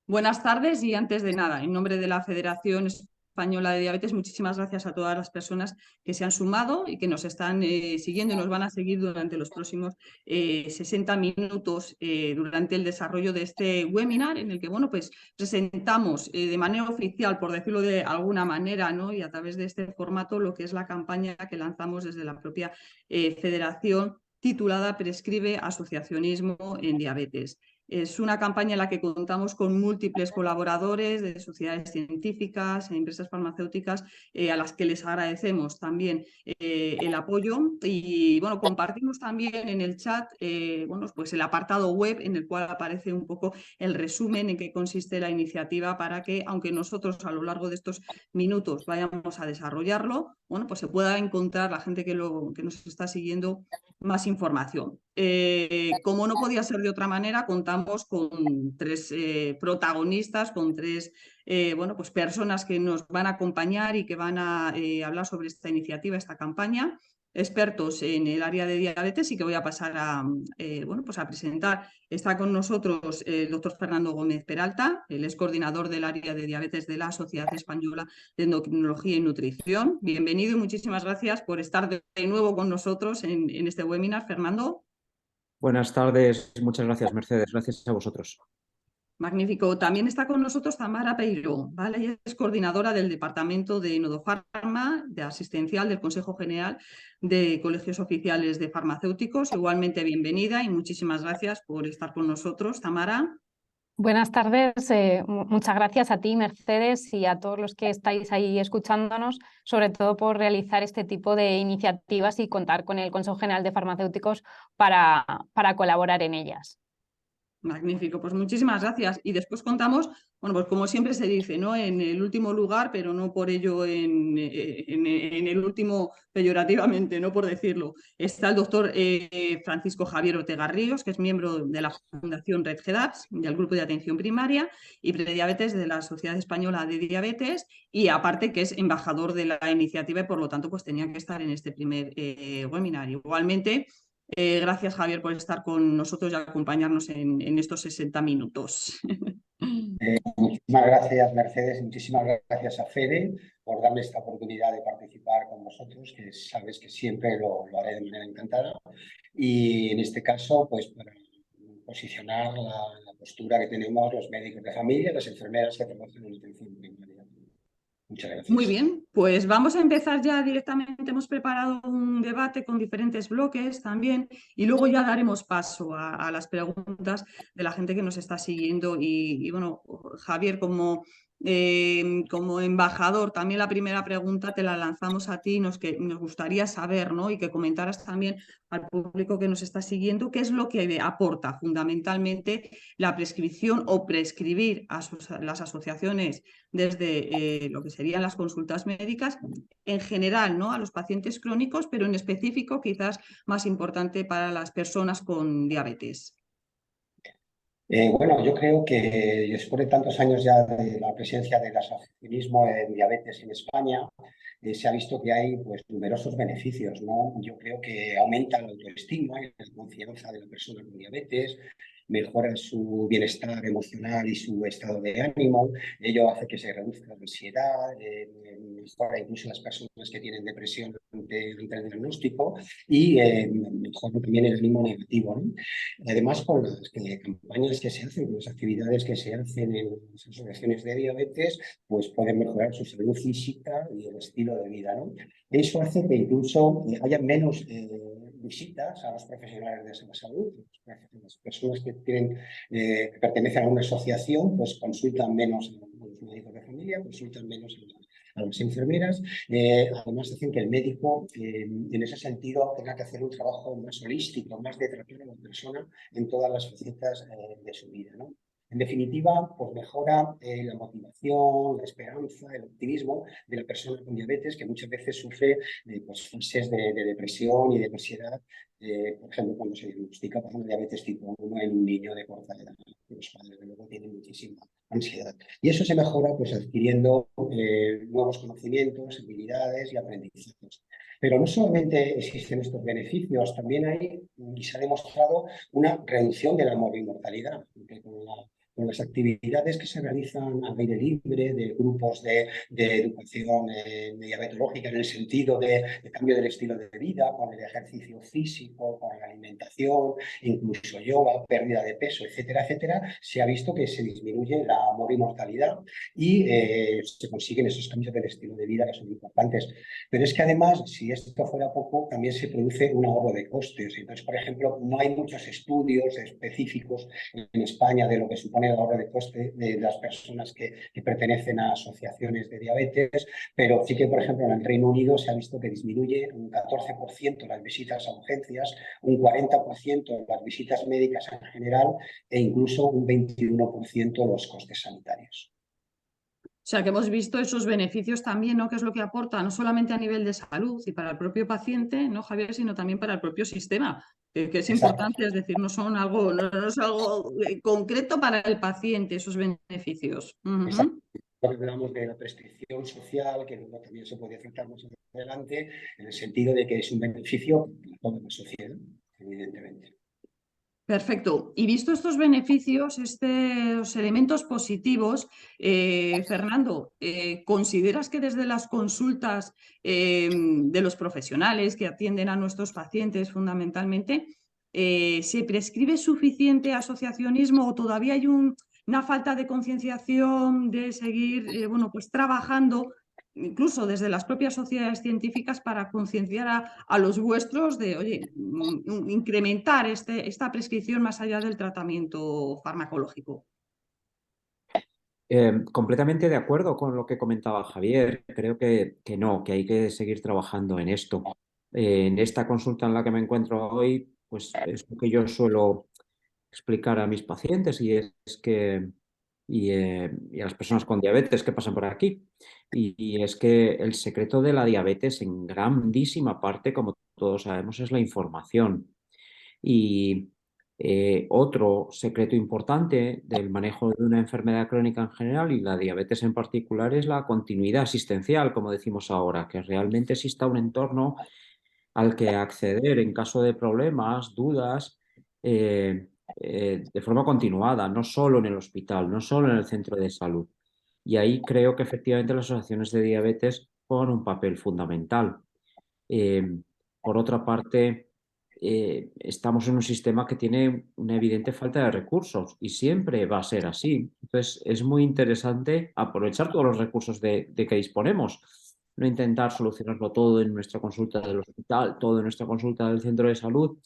Buenas tardes y antes de nada, en nombre de la Federación Española de Diabetes, muchísimas gracias a todas las personas que se han sumado y que nos están siguiendo y nos van a seguir durante los próximos 60 minutos durante el desarrollo de este webinar en el que pues presentamos de manera oficial, por decirlo de alguna manera, ¿no? Y a través de este formato lo que es la campaña que lanzamos desde la propia Federación titulada Prescribe asociacionismo en diabetes. Es una campaña en la que contamos con múltiples colaboradores de sociedades científicas e empresas farmacéuticas a las que les agradecemos también el apoyo y compartimos también en el chat pues el apartado web en el cual aparece un poco el resumen en qué consiste la iniciativa para que, aunque nosotros a lo largo de estos minutos vayamos a desarrollarlo, pues se pueda encontrar la gente que nos está siguiendo más información. Como no podía ser de otra manera, contamos con tres protagonistas, con tres pues personas que nos van a acompañar y que van a hablar sobre esta iniciativa, esta campaña, expertos en el área de diabetes y que voy a pasar pues a presentar. Está con nosotros el doctor Fernando Gómez Peralta, él es coordinador del área de diabetes de la Sociedad Española de Endocrinología y Nutrición. Bienvenido y muchísimas gracias por estar de nuevo con nosotros en este webinar, Fernando. Buenas tardes, muchas gracias, Mercedes. Gracias a vosotros. Magnífico. También está con nosotros Tamara Peiró, ¿vale? Ella es coordinadora del Departamento de Nodofarma, de Asistencial del Consejo General de Colegios Oficiales de Farmacéuticos. Igualmente bienvenida y muchísimas gracias por estar con nosotros, Tamara. Buenas tardes, muchas gracias a ti, Mercedes, y a todos los que estáis ahí escuchándonos, sobre todo por realizar este tipo de iniciativas y contar con el Consejo General de Farmacéuticos para colaborar en ellas. Magnífico, pues muchísimas gracias. Y después contamos, pues como siempre se dice, ¿no? En el último lugar, pero no por ello en el último peyorativamente, no por decirlo. Está el doctor Francisco Javier Ortega Ríos, que es miembro de la Fundación Red GEDAPS, del Grupo de Atención Primaria y Prediabetes de la Sociedad Española de Diabetes, y aparte que es embajador de la iniciativa y por lo tanto pues tenía que estar en este primer webinar. Igualmente, gracias, Javier, por estar con nosotros y acompañarnos en estos 60 minutos. Muchísimas gracias, Mercedes, y muchísimas gracias a Fede por darme esta oportunidad de participar con vosotros, que sabes que siempre lo haré de manera encantada. Y en este caso, pues para posicionar la postura que tenemos los médicos de familia, las enfermeras que trabajan en atención primaria. Muchas gracias. Muy bien, pues vamos a empezar ya directamente. Hemos preparado un debate con diferentes bloques también y luego ya daremos paso a las preguntas de la gente que nos está siguiendo. Y bueno, Javier, como embajador, también la primera pregunta te la lanzamos a ti, nos gustaría saber, ¿no? Y que comentaras también al público que nos está siguiendo qué es lo que aporta fundamentalmente la prescripción o prescribir a las asociaciones desde lo que serían las consultas médicas en general, ¿no? A los pacientes crónicos, pero en específico quizás más importante para las personas con diabetes. Bueno, yo creo que después de tantos años ya de la presencia del asociacionismo en diabetes en España, se ha visto que hay pues, numerosos beneficios, ¿no? Yo creo que aumenta la autoestima y la confianza de la persona con diabetes, mejora su bienestar emocional y su estado de ánimo, ello hace que se reduzca la ansiedad, mejora incluso las personas que tienen depresión ante el diagnóstico y mejora también el ánimo negativo, ¿no? Además, con las campañas que se hacen, con las actividades que se hacen en las asociaciones de diabetes, pues pueden mejorar su salud física y el estilo de vida, ¿no? Eso hace que incluso haya menos visitas a los profesionales de la salud. Las personas que que pertenecen a una asociación, pues consultan menos a los médicos de familia, consultan menos a las enfermeras. Además, hacen que el médico, en ese sentido, tenga que hacer un trabajo más holístico, más de tratar a la persona en todas las facetas de su vida, ¿no? En definitiva, pues mejora la motivación, la esperanza, el optimismo de la persona con diabetes, que muchas veces sufre pues, fases de depresión y de ansiedad. Por ejemplo, cuando se diagnostica por diabetes tipo 1 en un niño de corta edad, los padres de luego tienen muchísima ansiedad. Y eso se mejora pues, adquiriendo nuevos conocimientos, habilidades y aprendizajes. Pero no solamente existen estos beneficios, también hay, y se ha demostrado, una reducción de la morbimortalidad, porque con con las actividades que se realizan al aire libre, de grupos de educación diabetológica en el sentido de cambio del estilo de vida, con el ejercicio físico, con la alimentación, incluso yoga, pérdida de peso, etcétera, etcétera, se ha visto que se disminuye la morbimortalidad y se consiguen esos cambios del estilo de vida que son importantes. Pero es que además, si esto fuera poco, también se produce un ahorro de costes. Entonces, por ejemplo, no hay muchos estudios específicos en España de lo que supone el ahorro de coste de las personas que pertenecen a asociaciones de diabetes, pero sí que, por ejemplo, en el Reino Unido se ha visto que disminuye un 14% las visitas a urgencias, un 40% las visitas médicas en general e incluso un 21% los costes sanitarios. O sea, que hemos visto esos beneficios también, ¿no? Que es lo que aporta, no solamente a nivel de salud y para el propio paciente, ¿no, Javier? Sino también para el propio sistema, que es Exacto. importante, es decir, no es algo concreto para el paciente, esos beneficios. Exacto. Lo que hablamos de la prescripción social, que luego también se puede afectar más adelante, en el sentido de que es un beneficio para toda la sociedad, evidentemente. Perfecto. Y visto estos beneficios, estos elementos positivos, Fernando, ¿consideras que desde las consultas de los profesionales que atienden a nuestros pacientes fundamentalmente, se prescribe suficiente asociacionismo o todavía hay una falta de concienciación de seguir bueno, pues trabajando incluso desde las propias sociedades científicas para concienciar a los vuestros de, oye, incrementar esta prescripción más allá del tratamiento farmacológico? Completamente de acuerdo con lo que comentaba Javier. Creo que no, que hay que seguir trabajando en esto. En esta consulta en la que me encuentro hoy, pues es lo que yo suelo explicar a mis pacientes y a las personas con diabetes que pasan por aquí. Y es que el secreto de la diabetes en grandísima parte, como todos sabemos, es la información. Y otro secreto importante del manejo de una enfermedad crónica en general y la diabetes en particular es la continuidad asistencial, como decimos ahora, que realmente exista un entorno al que acceder en caso de problemas, dudas, de forma continuada, no solo en el hospital, no solo en el centro de salud. Y ahí creo que efectivamente las asociaciones de diabetes juegan un papel fundamental. Por otra parte, estamos en un sistema que tiene una evidente falta de recursos y siempre va a ser así. Entonces, es muy interesante aprovechar todos los recursos de que disponemos. No intentar solucionarlo todo en nuestra consulta del hospital, todo en nuestra consulta del centro de salud,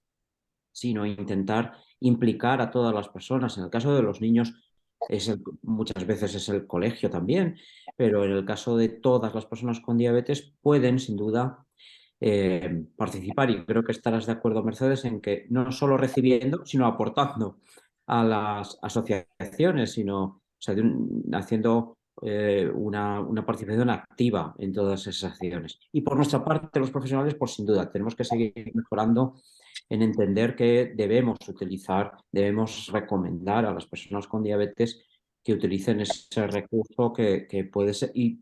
sino intentar implicar a todas las personas. En el caso de los niños, muchas veces es el colegio también, pero en el caso de todas las personas con diabetes pueden, sin duda, participar. Y creo que estarás de acuerdo, Mercedes, en que no solo recibiendo, sino aportando a las asociaciones, sino o sea, haciendo una participación activa en todas esas acciones. Y por nuestra parte, los profesionales, pues sin duda, tenemos que seguir mejorando en entender que debemos recomendar a las personas con diabetes que utilicen ese recurso que puede ser, y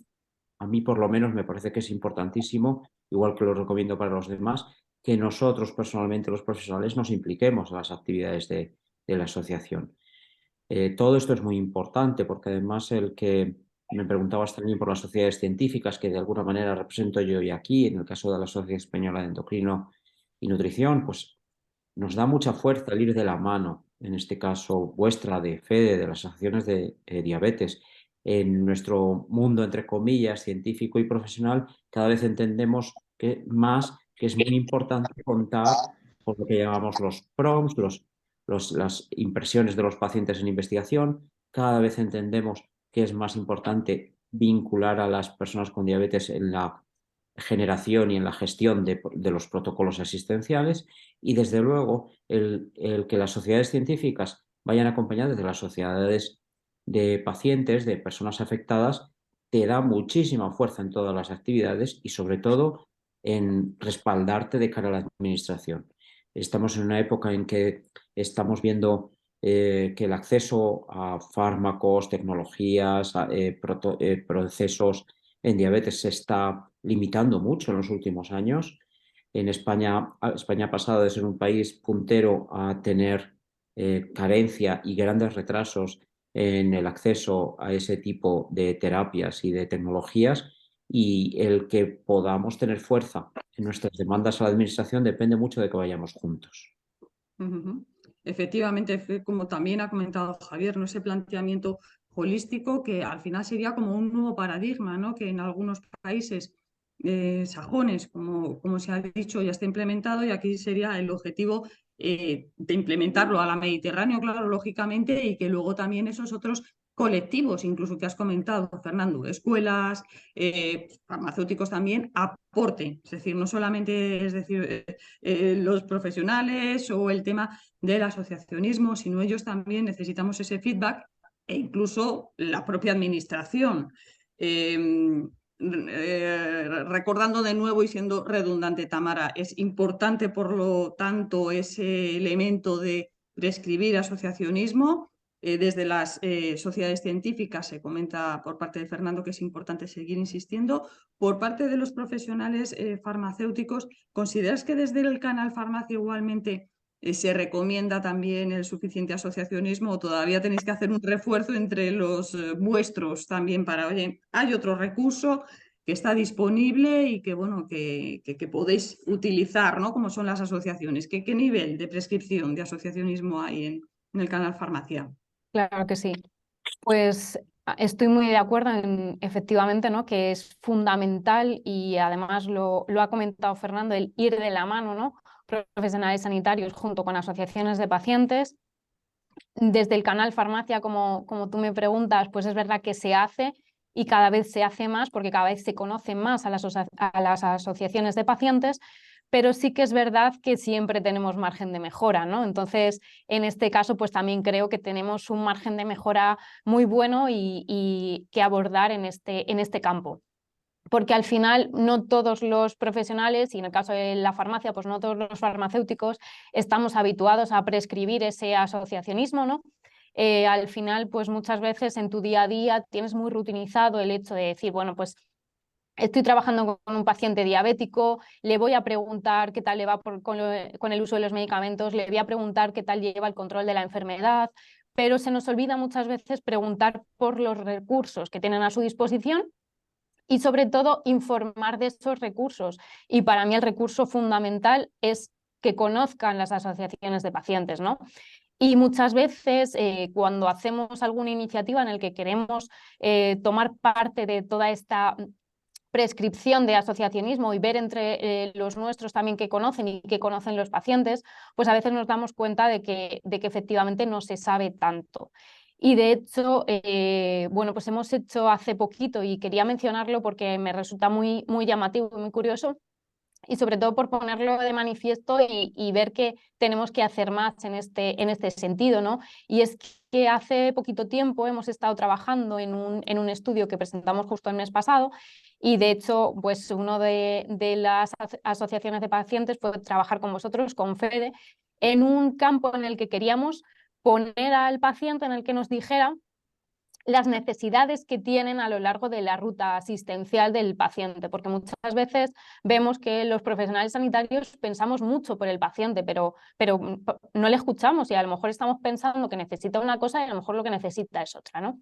a mí por lo menos me parece que es importantísimo, igual que lo recomiendo para los demás, que nosotros personalmente, los profesionales, nos impliquemos en las actividades de la asociación. Todo esto es muy importante porque además el que me preguntabas también por las sociedades científicas, que de alguna manera represento yo hoy aquí, en el caso de la Sociedad Española de Endocrino y Nutrición, pues nos da mucha fuerza el ir de la mano, en este caso vuestra de FEDE, de las asociaciones de diabetes. En nuestro mundo, entre comillas, científico y profesional, cada vez entendemos que es muy importante contar con lo que llamamos los PROMs, las impresiones de los pacientes en investigación. Cada vez entendemos que es más importante vincular a las personas con diabetes en la generación y en la gestión de los protocolos asistenciales y, desde luego, el que las sociedades científicas vayan acompañadas de las sociedades de pacientes, de personas afectadas, te da muchísima fuerza en todas las actividades y, sobre todo, en respaldarte de cara a la administración. Estamos en una época en que estamos viendo que el acceso a fármacos, tecnologías, procesos en diabetes se está limitando mucho en los últimos años. En España ha pasado de ser un país puntero a tener carencia y grandes retrasos en el acceso a ese tipo de terapias y de tecnologías, y el que podamos tener fuerza en nuestras demandas a la administración depende mucho de que vayamos juntos. Ujú. Efectivamente, como también ha comentado Javier, ¿no? Ese planteamiento holístico que al final sería como un nuevo paradigma, ¿no? Que en algunos países sajones, como se ha dicho, ya está implementado, y aquí sería el objetivo de implementarlo a la Mediterráneo, claro, lógicamente, y que luego también esos otros colectivos, incluso que has comentado, Fernando, escuelas, farmacéuticos también, aporten. Es decir, no solamente es decir, los profesionales o el tema del asociacionismo, sino ellos también necesitamos ese feedback e incluso la propia administración. Recordando de nuevo y siendo redundante, Tamara, es importante por lo tanto ese elemento de prescribir asociacionismo. Desde las sociedades científicas se comenta por parte de Fernando que es importante seguir insistiendo. Por parte de los profesionales farmacéuticos, ¿consideras que desde el canal Farmacia igualmente se recomienda también el suficiente asociacionismo, o todavía tenéis que hacer un refuerzo entre los vuestros también para, oye, hay otro recurso que está disponible y que, bueno, que podéis utilizar, ¿no? Como son las asociaciones? ¿Qué nivel de prescripción de asociacionismo hay en el canal Farmacia? Claro que sí. Pues estoy muy de acuerdo en efectivamente, ¿no? Que es fundamental y además lo ha comentado Fernando, el ir de la mano, ¿no? Profesionales sanitarios junto con asociaciones de pacientes. Desde el canal Farmacia, como tú me preguntas, pues es verdad que se hace y cada vez se hace más porque cada vez se conocen más a las asociaciones de pacientes, pero sí que es verdad que siempre tenemos margen de mejora, ¿no? Entonces, en este caso, pues también creo que tenemos un margen de mejora muy bueno y que abordar en este campo. Porque al final no todos los profesionales, y en el caso de la farmacia, pues no todos los farmacéuticos estamos habituados a prescribir ese asociacionismo, ¿no? Al final, pues muchas veces en tu día a día tienes muy rutinizado el hecho de decir, bueno, pues estoy trabajando con un paciente diabético, le voy a preguntar qué tal le va con el uso de los medicamentos, le voy a preguntar qué tal lleva el control de la enfermedad, pero se nos olvida muchas veces preguntar por los recursos que tienen a su disposición y sobre todo informar de esos recursos. Y para mí el recurso fundamental es que conozcan las asociaciones de pacientes, ¿no? Y muchas veces cuando hacemos alguna iniciativa en la que queremos tomar parte de toda esta prescripción de asociacionismo y ver entre los nuestros también que conocen y que conocen los pacientes, pues a veces nos damos cuenta de que efectivamente no se sabe tanto. Y de hecho, bueno, pues hemos hecho hace poquito, y quería mencionarlo porque me resulta muy, muy llamativo y muy curioso, y sobre todo por ponerlo de manifiesto y ver que tenemos que hacer más en este sentido, ¿no? Y es que hace poquito tiempo hemos estado trabajando en un estudio que presentamos justo el mes pasado, y de hecho, pues uno de las asociaciones de pacientes fue trabajar con vosotros, con Fede, en un campo en el que queríamos poner al paciente en el que nos dijera las necesidades que tienen a lo largo de la ruta asistencial del paciente, porque muchas veces vemos que los profesionales sanitarios pensamos mucho por el paciente, pero no le escuchamos y a lo mejor estamos pensando que necesita una cosa y a lo mejor lo que necesita es otra, ¿no?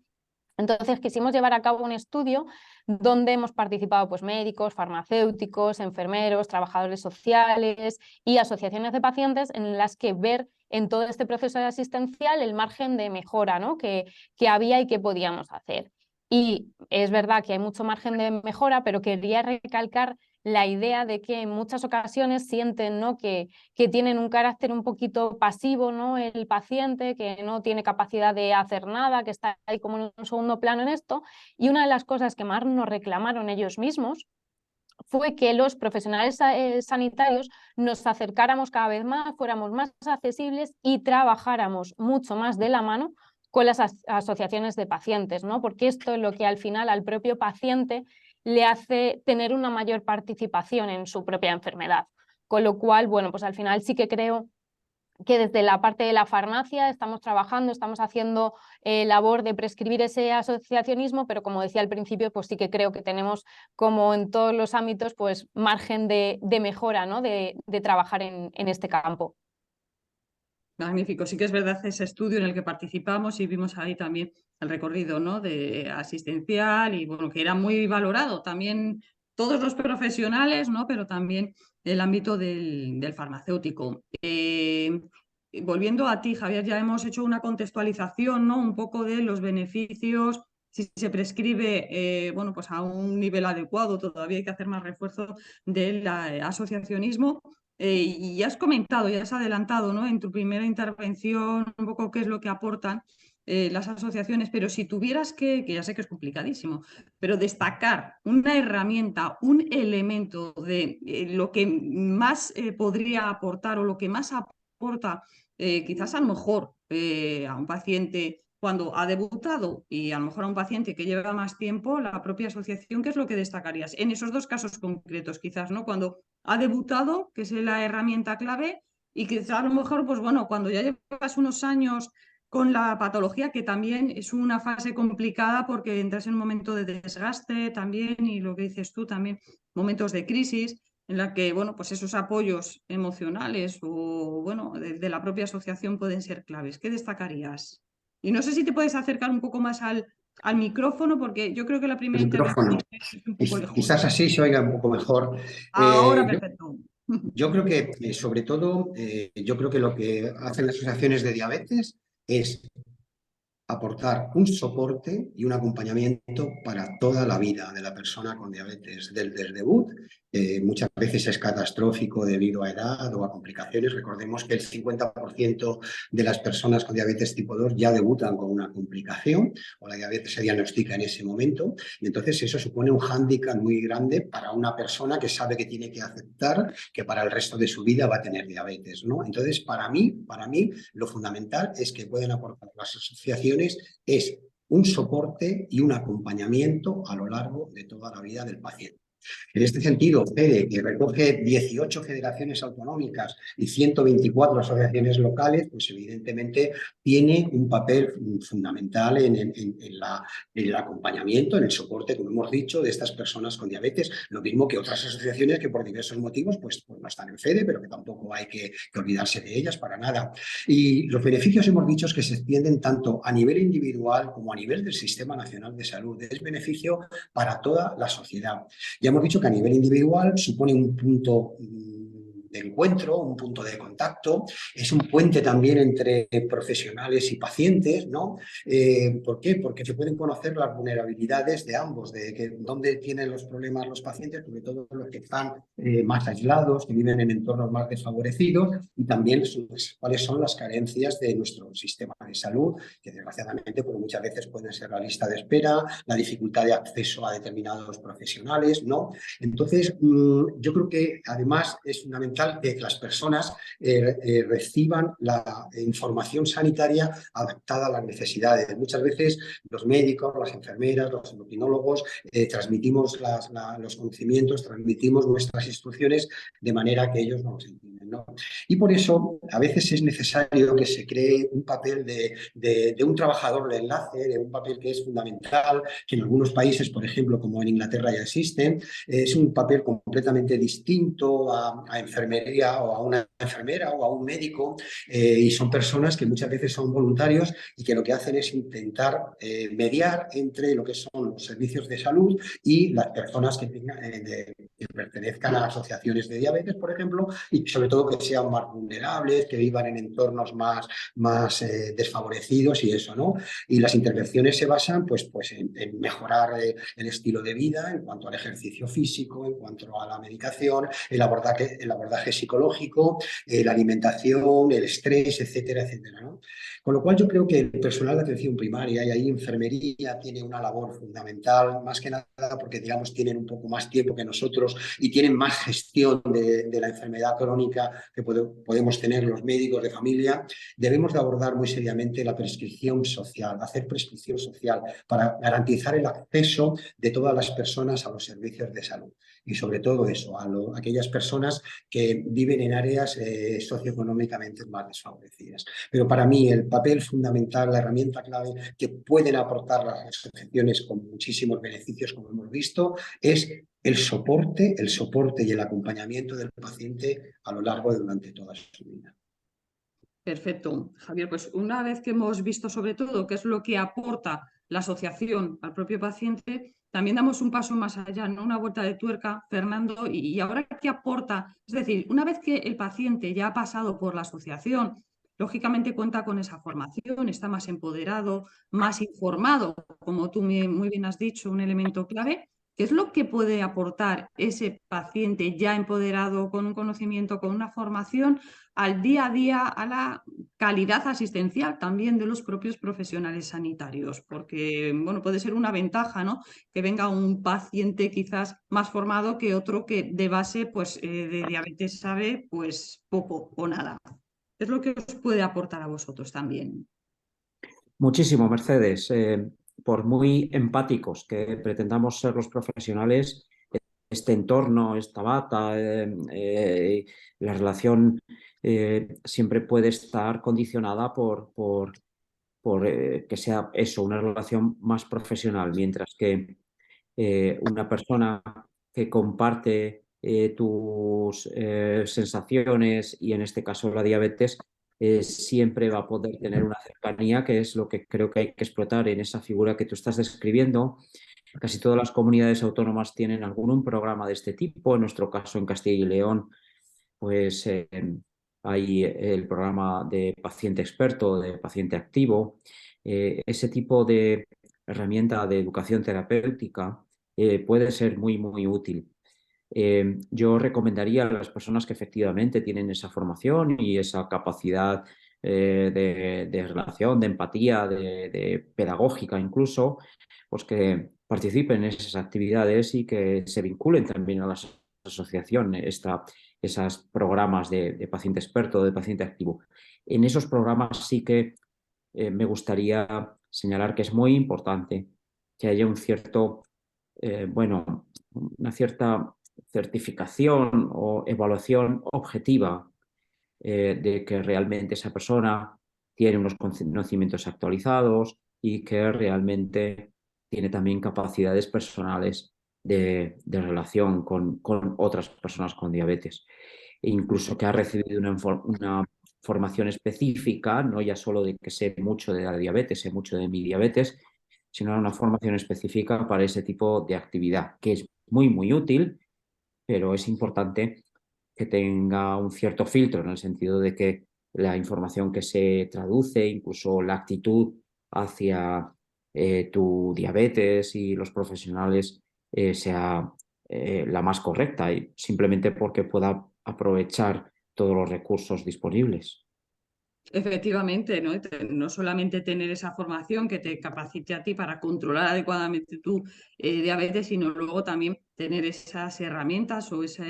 Entonces quisimos llevar a cabo un estudio donde hemos participado pues, médicos, farmacéuticos, enfermeros, trabajadores sociales y asociaciones de pacientes, en las que ver en todo este proceso asistencial el margen de mejora, ¿no? que había y que podíamos hacer. Y es verdad que hay mucho margen de mejora, pero quería recalcar la idea de que en muchas ocasiones sienten, ¿no? que tienen un carácter un poquito pasivo, ¿no? El paciente, que no tiene capacidad de hacer nada, que está ahí como en un segundo plano en esto. Y una de las cosas que más nos reclamaron ellos mismos fue que los profesionales sanitarios nos acercáramos cada vez más, fuéramos más accesibles y trabajáramos mucho más de la mano con las asociaciones de pacientes, ¿no? Porque esto es lo que al final al propio paciente le hace tener una mayor participación en su propia enfermedad. Con lo cual, bueno, pues al final sí que creo que desde la parte de la farmacia estamos trabajando, estamos haciendo labor de prescribir ese asociacionismo, pero como decía al principio, pues sí que creo que tenemos, como en todos los ámbitos, pues margen de mejora, ¿no? de trabajar en este campo. Magnífico. Sí que es verdad ese estudio en el que participamos y vimos ahí también el recorrido, ¿no?, de asistencial y bueno, que era muy valorado también todos los profesionales, ¿no?, pero también el ámbito del farmacéutico. Volviendo a ti, Javier, ya hemos hecho una contextualización, ¿no?, un poco de los beneficios, si se prescribe bueno, pues a un nivel adecuado, todavía hay que hacer más refuerzo del asociacionismo. Y ya has comentado, ya has adelantado, ¿no?, en tu primera intervención un poco qué es lo que aportan las asociaciones, pero si tuvieras que ya sé que es complicadísimo, pero destacar una herramienta, un elemento de lo que más podría aportar o lo que más aporta quizás a lo mejor a un paciente cuando ha debutado y a lo mejor a un paciente que lleva más tiempo, la propia asociación, ¿qué es lo que destacarías? En esos dos casos concretos, quizás, ¿no? Cuando ha debutado, que es la herramienta clave, y quizás a lo mejor, pues bueno, cuando ya llevas unos años con la patología, que también es una fase complicada porque entras en un momento de desgaste también, y lo que dices tú también, momentos de crisis, en la que, bueno, pues esos apoyos emocionales o, bueno, de la propia asociación pueden ser claves. ¿Qué destacarías? Y no sé si te puedes acercar un poco más al micrófono, porque yo creo que la primera El micrófono. intervención es un poco lejos. Quizás así se oiga un poco mejor. Ahora, Yo, perfecto. yo creo que, sobre todo, yo creo que lo que hacen las asociaciones de diabetes es aportar un soporte y un acompañamiento para toda la vida de la persona con diabetes, desde el debut. Muchas veces es catastrófico debido a edad o a complicaciones. Recordemos que el 50% de las personas con diabetes tipo 2 ya debutan con una complicación o la diabetes se diagnostica en ese momento. Y entonces eso supone un hándicap muy grande para una persona que sabe que tiene que aceptar que para el resto de su vida va a tener diabetes, ¿no? Entonces, para mí, lo fundamental es que pueden aportar las asociaciones es un soporte y un acompañamiento a lo largo de toda la vida del paciente. En este sentido, FEDE, que recoge 18 federaciones autonómicas y 124 asociaciones locales, pues evidentemente tiene un papel fundamental en el acompañamiento, en el soporte, como hemos dicho, de estas personas con diabetes, lo mismo que otras asociaciones que por diversos motivos pues no están en FEDE, pero que tampoco hay que olvidarse de ellas para nada. Y los beneficios, hemos dicho, que se extienden tanto a nivel individual como a nivel del Sistema Nacional de Salud. Es beneficio para toda la sociedad. Ya hemos dicho que a nivel individual supone un punto de encuentro, un punto de contacto, es un puente también entre profesionales y pacientes, ¿no? ¿Por qué? Porque se pueden conocer las vulnerabilidades de ambos, de dónde tienen los problemas los pacientes, sobre todo los que están más aislados, que viven en entornos más desfavorecidos, y también cuáles son las carencias de nuestro sistema de salud, que desgraciadamente pues, muchas veces pueden ser la lista de espera, la dificultad de acceso a determinados profesionales, ¿no? Entonces, yo creo que además es fundamental que las personas reciban la información sanitaria adaptada a las necesidades. Muchas veces los médicos, las enfermeras, los endocrinólogos transmitimos los conocimientos, transmitimos nuestras instrucciones de manera que ellos no los entienden, ¿no? Y por eso a veces es necesario que se cree un papel de un trabajador de enlace, de un papel que es fundamental, que en algunos países, por ejemplo, como en Inglaterra ya existen, es un papel completamente distinto a enfermería o a una enfermera o a un médico, y son personas que muchas veces son voluntarios y que lo que hacen es intentar mediar entre lo que son los servicios de salud y las personas que pertenezcan a asociaciones de diabetes, por ejemplo, y sobre todo que sean más vulnerables, que vivan en entornos más desfavorecidos y eso, ¿no? Y las intervenciones se basan pues en mejorar el estilo de vida en cuanto al ejercicio físico, en cuanto a la medicación, el abordaje psicológico, la alimentación, el estrés, etcétera, etcétera, ¿no? Con lo cual yo creo que el personal de atención primaria y ahí enfermería tiene una labor fundamental, más que nada porque, digamos, tienen un poco más tiempo que nosotros y tienen más gestión de la enfermedad crónica que podemos tener los médicos de familia. Debemos de abordar muy seriamente la prescripción social, hacer prescripción social para garantizar el acceso de todas las personas a los servicios de salud. Y sobre todo eso, a aquellas personas que viven en áreas socioeconómicamente más desfavorecidas. Pero para mí el papel fundamental, la herramienta clave que pueden aportar las asociaciones con muchísimos beneficios, como hemos visto, es el soporte y el acompañamiento del paciente a lo largo de durante toda su vida. Perfecto, Javier. Pues una vez que hemos visto sobre todo qué es lo que aporta la asociación al propio paciente, también damos un paso más allá, ¿no? Una vuelta de tuerca, Fernando, y ahora qué aporta. Es decir, una vez que el paciente ya ha pasado por la asociación, lógicamente cuenta con esa formación, está más empoderado, más informado, como tú muy bien has dicho, un elemento clave. ¿Qué es lo que puede aportar ese paciente ya empoderado, con un conocimiento, con una formación, al día a día, a la calidad asistencial también de los propios profesionales sanitarios? Porque, bueno, puede ser una ventaja, ¿no? Que venga un paciente quizás más formado que otro que de base, pues, de diabetes sabe, pues, poco o nada. ¿Qué es lo que os puede aportar a vosotros también? Muchísimo, Mercedes. Por muy empáticos que pretendamos ser los profesionales, este entorno, esta bata, la relación siempre puede estar condicionada por que sea eso, una relación más profesional, mientras que una persona que comparte tus sensaciones y en este caso la diabetes, siempre va a poder tener una cercanía, que es lo que creo que hay que explotar en esa figura que tú estás describiendo. Casi todas las comunidades autónomas tienen algún programa de este tipo. En nuestro caso, en Castilla y León, pues hay el programa de paciente experto, de paciente activo. Ese tipo de herramienta de educación terapéutica puede ser muy, muy útil. Yo recomendaría a las personas que efectivamente tienen esa formación y esa capacidad de relación, de empatía, de pedagógica incluso, pues que participen en esas actividades y que se vinculen también a la asociación, esos programas de paciente experto, de paciente activo. En esos programas sí que me gustaría señalar que es muy importante que haya un cierto, bueno, una cierta certificación o evaluación objetiva de que realmente esa persona tiene unos conocimientos actualizados y que realmente tiene también capacidades personales de relación con otras personas con diabetes. E incluso que ha recibido una formación específica, no ya solo de que sé mucho de la diabetes, sé mucho de mi diabetes, sino una formación específica para ese tipo de actividad, que es muy, muy útil, pero es importante que tenga un cierto filtro en el sentido de que la información que se traduce, incluso la actitud hacia tu diabetes y los profesionales sea la más correcta, y simplemente porque pueda aprovechar todos los recursos disponibles. Efectivamente, ¿no? No solamente tener esa formación que te capacite a ti para controlar adecuadamente tu diabetes, sino luego también tener esas herramientas o esos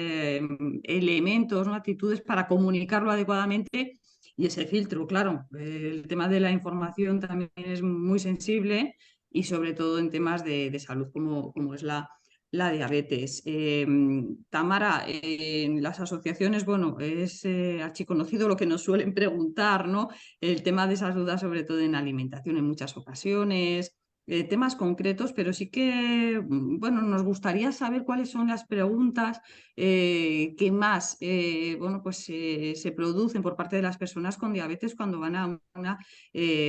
elementos, ¿no? Actitudes para comunicarlo adecuadamente y ese filtro, claro. El tema de la información también es muy sensible y sobre todo en temas de salud como es la diabetes. Tamara, en las asociaciones, bueno, es archiconocido lo que nos suelen preguntar, ¿no? El tema de esas dudas, sobre todo en alimentación en muchas ocasiones, temas concretos, pero sí que, bueno, nos gustaría saber cuáles son las preguntas que más, bueno, pues se producen por parte de las personas con diabetes cuando van a una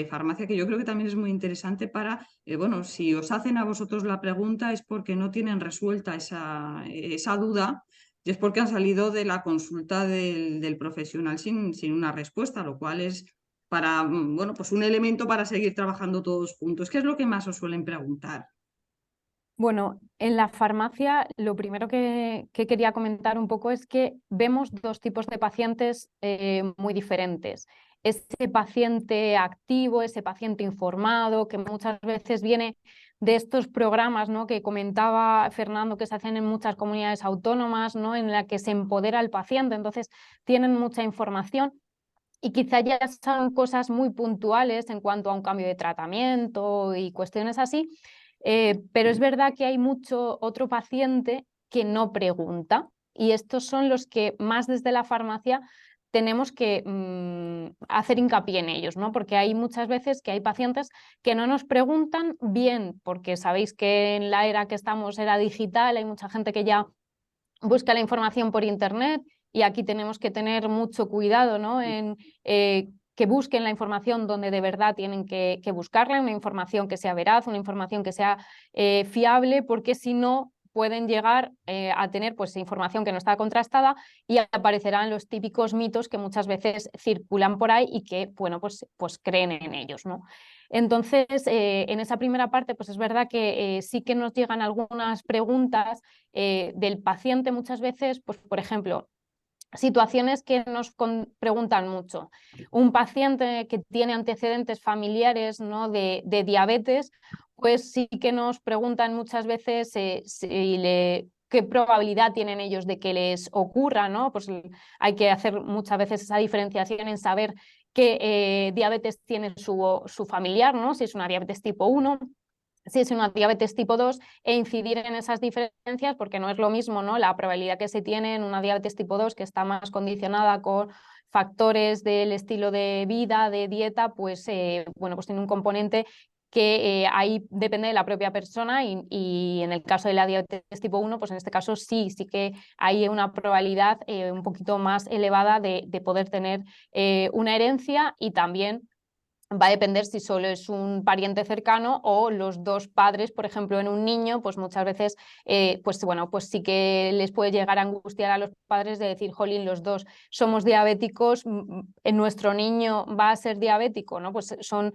farmacia, que yo creo que también es muy interesante para, bueno, si os hacen a vosotros la pregunta es porque no tienen resuelta esa duda y es porque han salido de la consulta del profesional sin una respuesta, lo cual es para, bueno, pues un elemento para seguir trabajando todos juntos. ¿Qué es lo que más os suelen preguntar? Bueno, en la farmacia lo primero que quería comentar un poco es que vemos dos tipos de pacientes muy diferentes. Ese paciente activo, ese paciente informado, que muchas veces viene de estos programas, ¿no?, que comentaba Fernando, que se hacen en muchas comunidades autónomas, ¿no?, en la que se empodera al paciente, entonces tienen mucha información y quizá ya son cosas muy puntuales en cuanto a un cambio de tratamiento y cuestiones así. Pero es verdad que hay mucho otro paciente que no pregunta y estos son los que más desde la farmacia tenemos que hacer hincapié en ellos, ¿no? Porque hay muchas veces que hay pacientes que no nos preguntan bien, porque sabéis que en la era que estamos era digital, hay mucha gente que ya busca la información por internet y aquí tenemos que tener mucho cuidado, ¿no?, en que busquen la información donde de verdad tienen que buscarla, una información que sea veraz, una información que sea fiable, porque si no pueden llegar a tener pues información que no está contrastada y aparecerán los típicos mitos que muchas veces circulan por ahí y que, bueno, pues creen en ellos, ¿no? Entonces, en esa primera parte, pues es verdad que sí que nos llegan algunas preguntas del paciente muchas veces, pues por ejemplo, situaciones que nos preguntan mucho. Un paciente que tiene antecedentes familiares, ¿no?, de diabetes, pues sí que nos preguntan muchas veces qué probabilidad tienen ellos de que les ocurra, ¿no? Pues hay que hacer muchas veces esa diferenciación en saber qué diabetes tiene su familiar, ¿no? Si es una diabetes tipo 1, si es una diabetes tipo 2, e incidir en esas diferencias, porque no es lo mismo, ¿no?, la probabilidad que se tiene en una diabetes tipo 2, que está más condicionada con factores del estilo de vida, de dieta, pues, bueno, pues tiene un componente que ahí depende de la propia persona y en el caso de la diabetes tipo 1, pues en este caso sí que hay una probabilidad un poquito más elevada de poder tener una herencia, y también va a depender si solo es un pariente cercano o los dos padres, por ejemplo, en un niño, pues muchas veces, pues bueno, pues sí que les puede llegar a angustiar a los padres de decir, jolín, los dos somos diabéticos, ¿en nuestro niño va a ser diabético?, ¿no? Pues son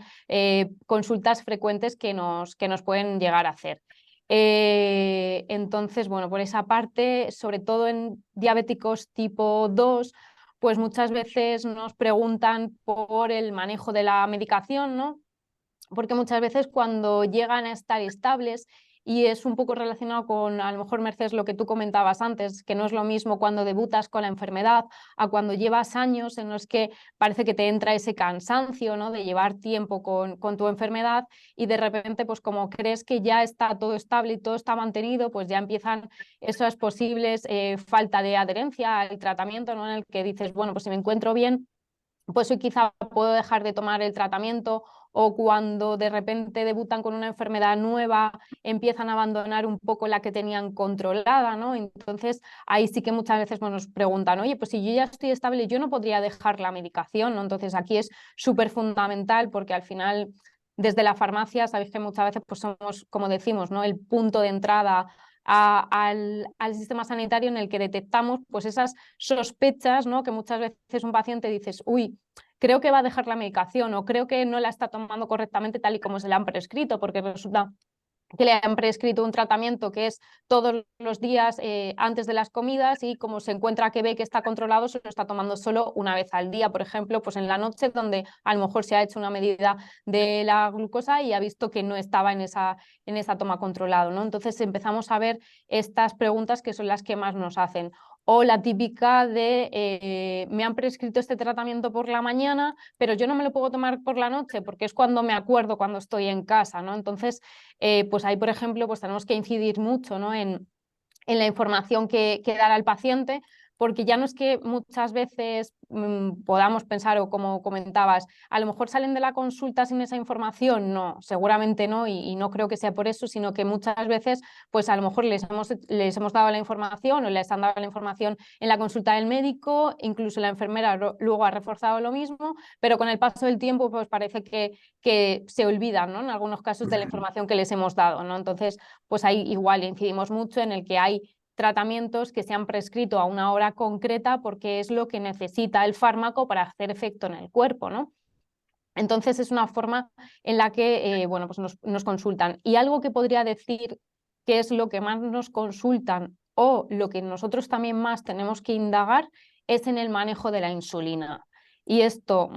consultas frecuentes que nos pueden llegar a hacer. Entonces, bueno, por esa parte, sobre todo en diabéticos tipo 2, pues muchas veces nos preguntan por el manejo de la medicación, ¿no? Porque muchas veces cuando llegan a estar estables, y es un poco relacionado con, a lo mejor, Mercedes, lo que tú comentabas antes, que no es lo mismo cuando debutas con la enfermedad a cuando llevas años en los que parece que te entra ese cansancio, ¿no?, de llevar tiempo con tu enfermedad, y de repente, pues como crees que ya está todo estable y todo está mantenido, pues ya empiezan esas posibles falta de adherencia al tratamiento, ¿no?, en el que dices, bueno, pues si me encuentro bien, pues hoy quizá puedo dejar de tomar el tratamiento, o cuando de repente debutan con una enfermedad nueva, empiezan a abandonar un poco la que tenían controlada, ¿no? Entonces ahí sí que muchas veces nos preguntan, oye, pues si yo ya estoy estable, yo no podría dejar la medicación, ¿no? Entonces aquí es súper fundamental, porque al final desde la farmacia sabéis que muchas veces pues somos, como decimos, ¿no?, el punto de entrada al sistema sanitario, en el que detectamos pues esas sospechas, ¿no?, que muchas veces un paciente dices, uy, creo que va a dejar la medicación, o creo que no la está tomando correctamente tal y como se le han prescrito, porque resulta que le han prescrito un tratamiento que es todos los días antes de las comidas, y como se encuentra que ve que está controlado, se lo está tomando solo una vez al día, por ejemplo, pues en la noche, donde a lo mejor se ha hecho una medida de la glucosa y ha visto que no estaba en esa toma controlado, ¿no? Entonces empezamos a ver estas preguntas, que son las que más nos hacen. O la típica de me han prescrito este tratamiento por la mañana, pero yo no me lo puedo tomar por la noche porque es cuando me acuerdo, cuando estoy en casa, ¿no? Entonces, pues ahí, por ejemplo, pues tenemos que incidir mucho, ¿no?, en la información que dar al paciente, porque ya no es que muchas veces podamos pensar, o como comentabas, a lo mejor salen de la consulta sin esa información. No, seguramente no, y no creo que sea por eso, sino que muchas veces pues a lo mejor les hemos dado la información, o les han dado la información en la consulta del médico, incluso la enfermera luego ha reforzado lo mismo, pero con el paso del tiempo pues parece que se olvidan, ¿no?, en algunos casos, de la información que les hemos dado, ¿no? Entonces pues ahí igual incidimos mucho en el que hay tratamientos que se han prescrito a una hora concreta, porque es lo que necesita el fármaco para hacer efecto en el cuerpo, ¿no? Entonces es una forma en la que bueno, pues nos consultan. Y algo que podría decir que es lo que más nos consultan, o lo que nosotros también más tenemos que indagar, es en el manejo de la insulina. Y esto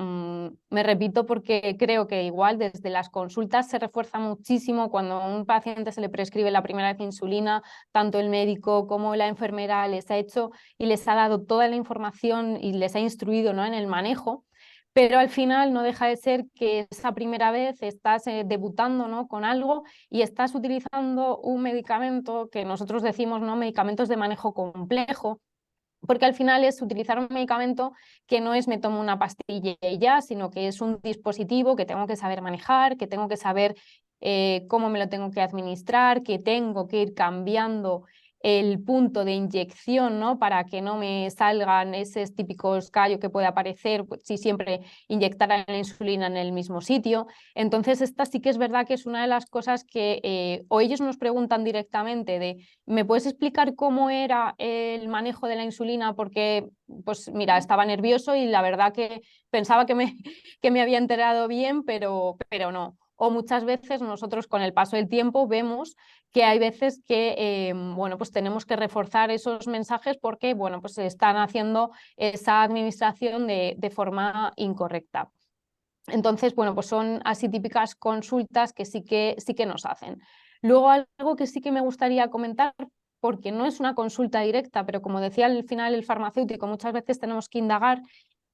me repito, porque creo que igual desde las consultas se refuerza muchísimo cuando a un paciente se le prescribe la primera vez insulina, tanto el médico como la enfermera les ha hecho y les ha dado toda la información y les ha instruido, ¿no?, en el manejo, pero al final no deja de ser que esa primera vez estás debutando, ¿no?, con algo, y estás utilizando un medicamento que nosotros decimos, ¿no?, medicamentos de manejo complejo, porque al final es utilizar un medicamento que no es me tomo una pastilla y ya, sino que es un dispositivo que tengo que saber manejar, que tengo que saber cómo me lo tengo que administrar, que tengo que ir cambiando el punto de inyección, ¿no? Para que no me salgan esos típicos callos que puede aparecer pues, si siempre inyectara la insulina en el mismo sitio. Entonces, esta sí que es verdad que es una de las cosas que o ellos nos preguntan directamente de ¿me puedes explicar cómo era el manejo de la insulina? Porque, pues mira, estaba nervioso y la verdad que pensaba que me había enterado bien, pero no. O muchas veces nosotros con el paso del tiempo vemos que hay veces que bueno, pues tenemos que reforzar esos mensajes porque bueno, pues están haciendo esa administración de forma incorrecta. Entonces, bueno, pues son así típicas consultas que sí que nos hacen. Luego algo que sí que me gustaría comentar, porque no es una consulta directa, pero como decía al final el farmacéutico, muchas veces tenemos que indagar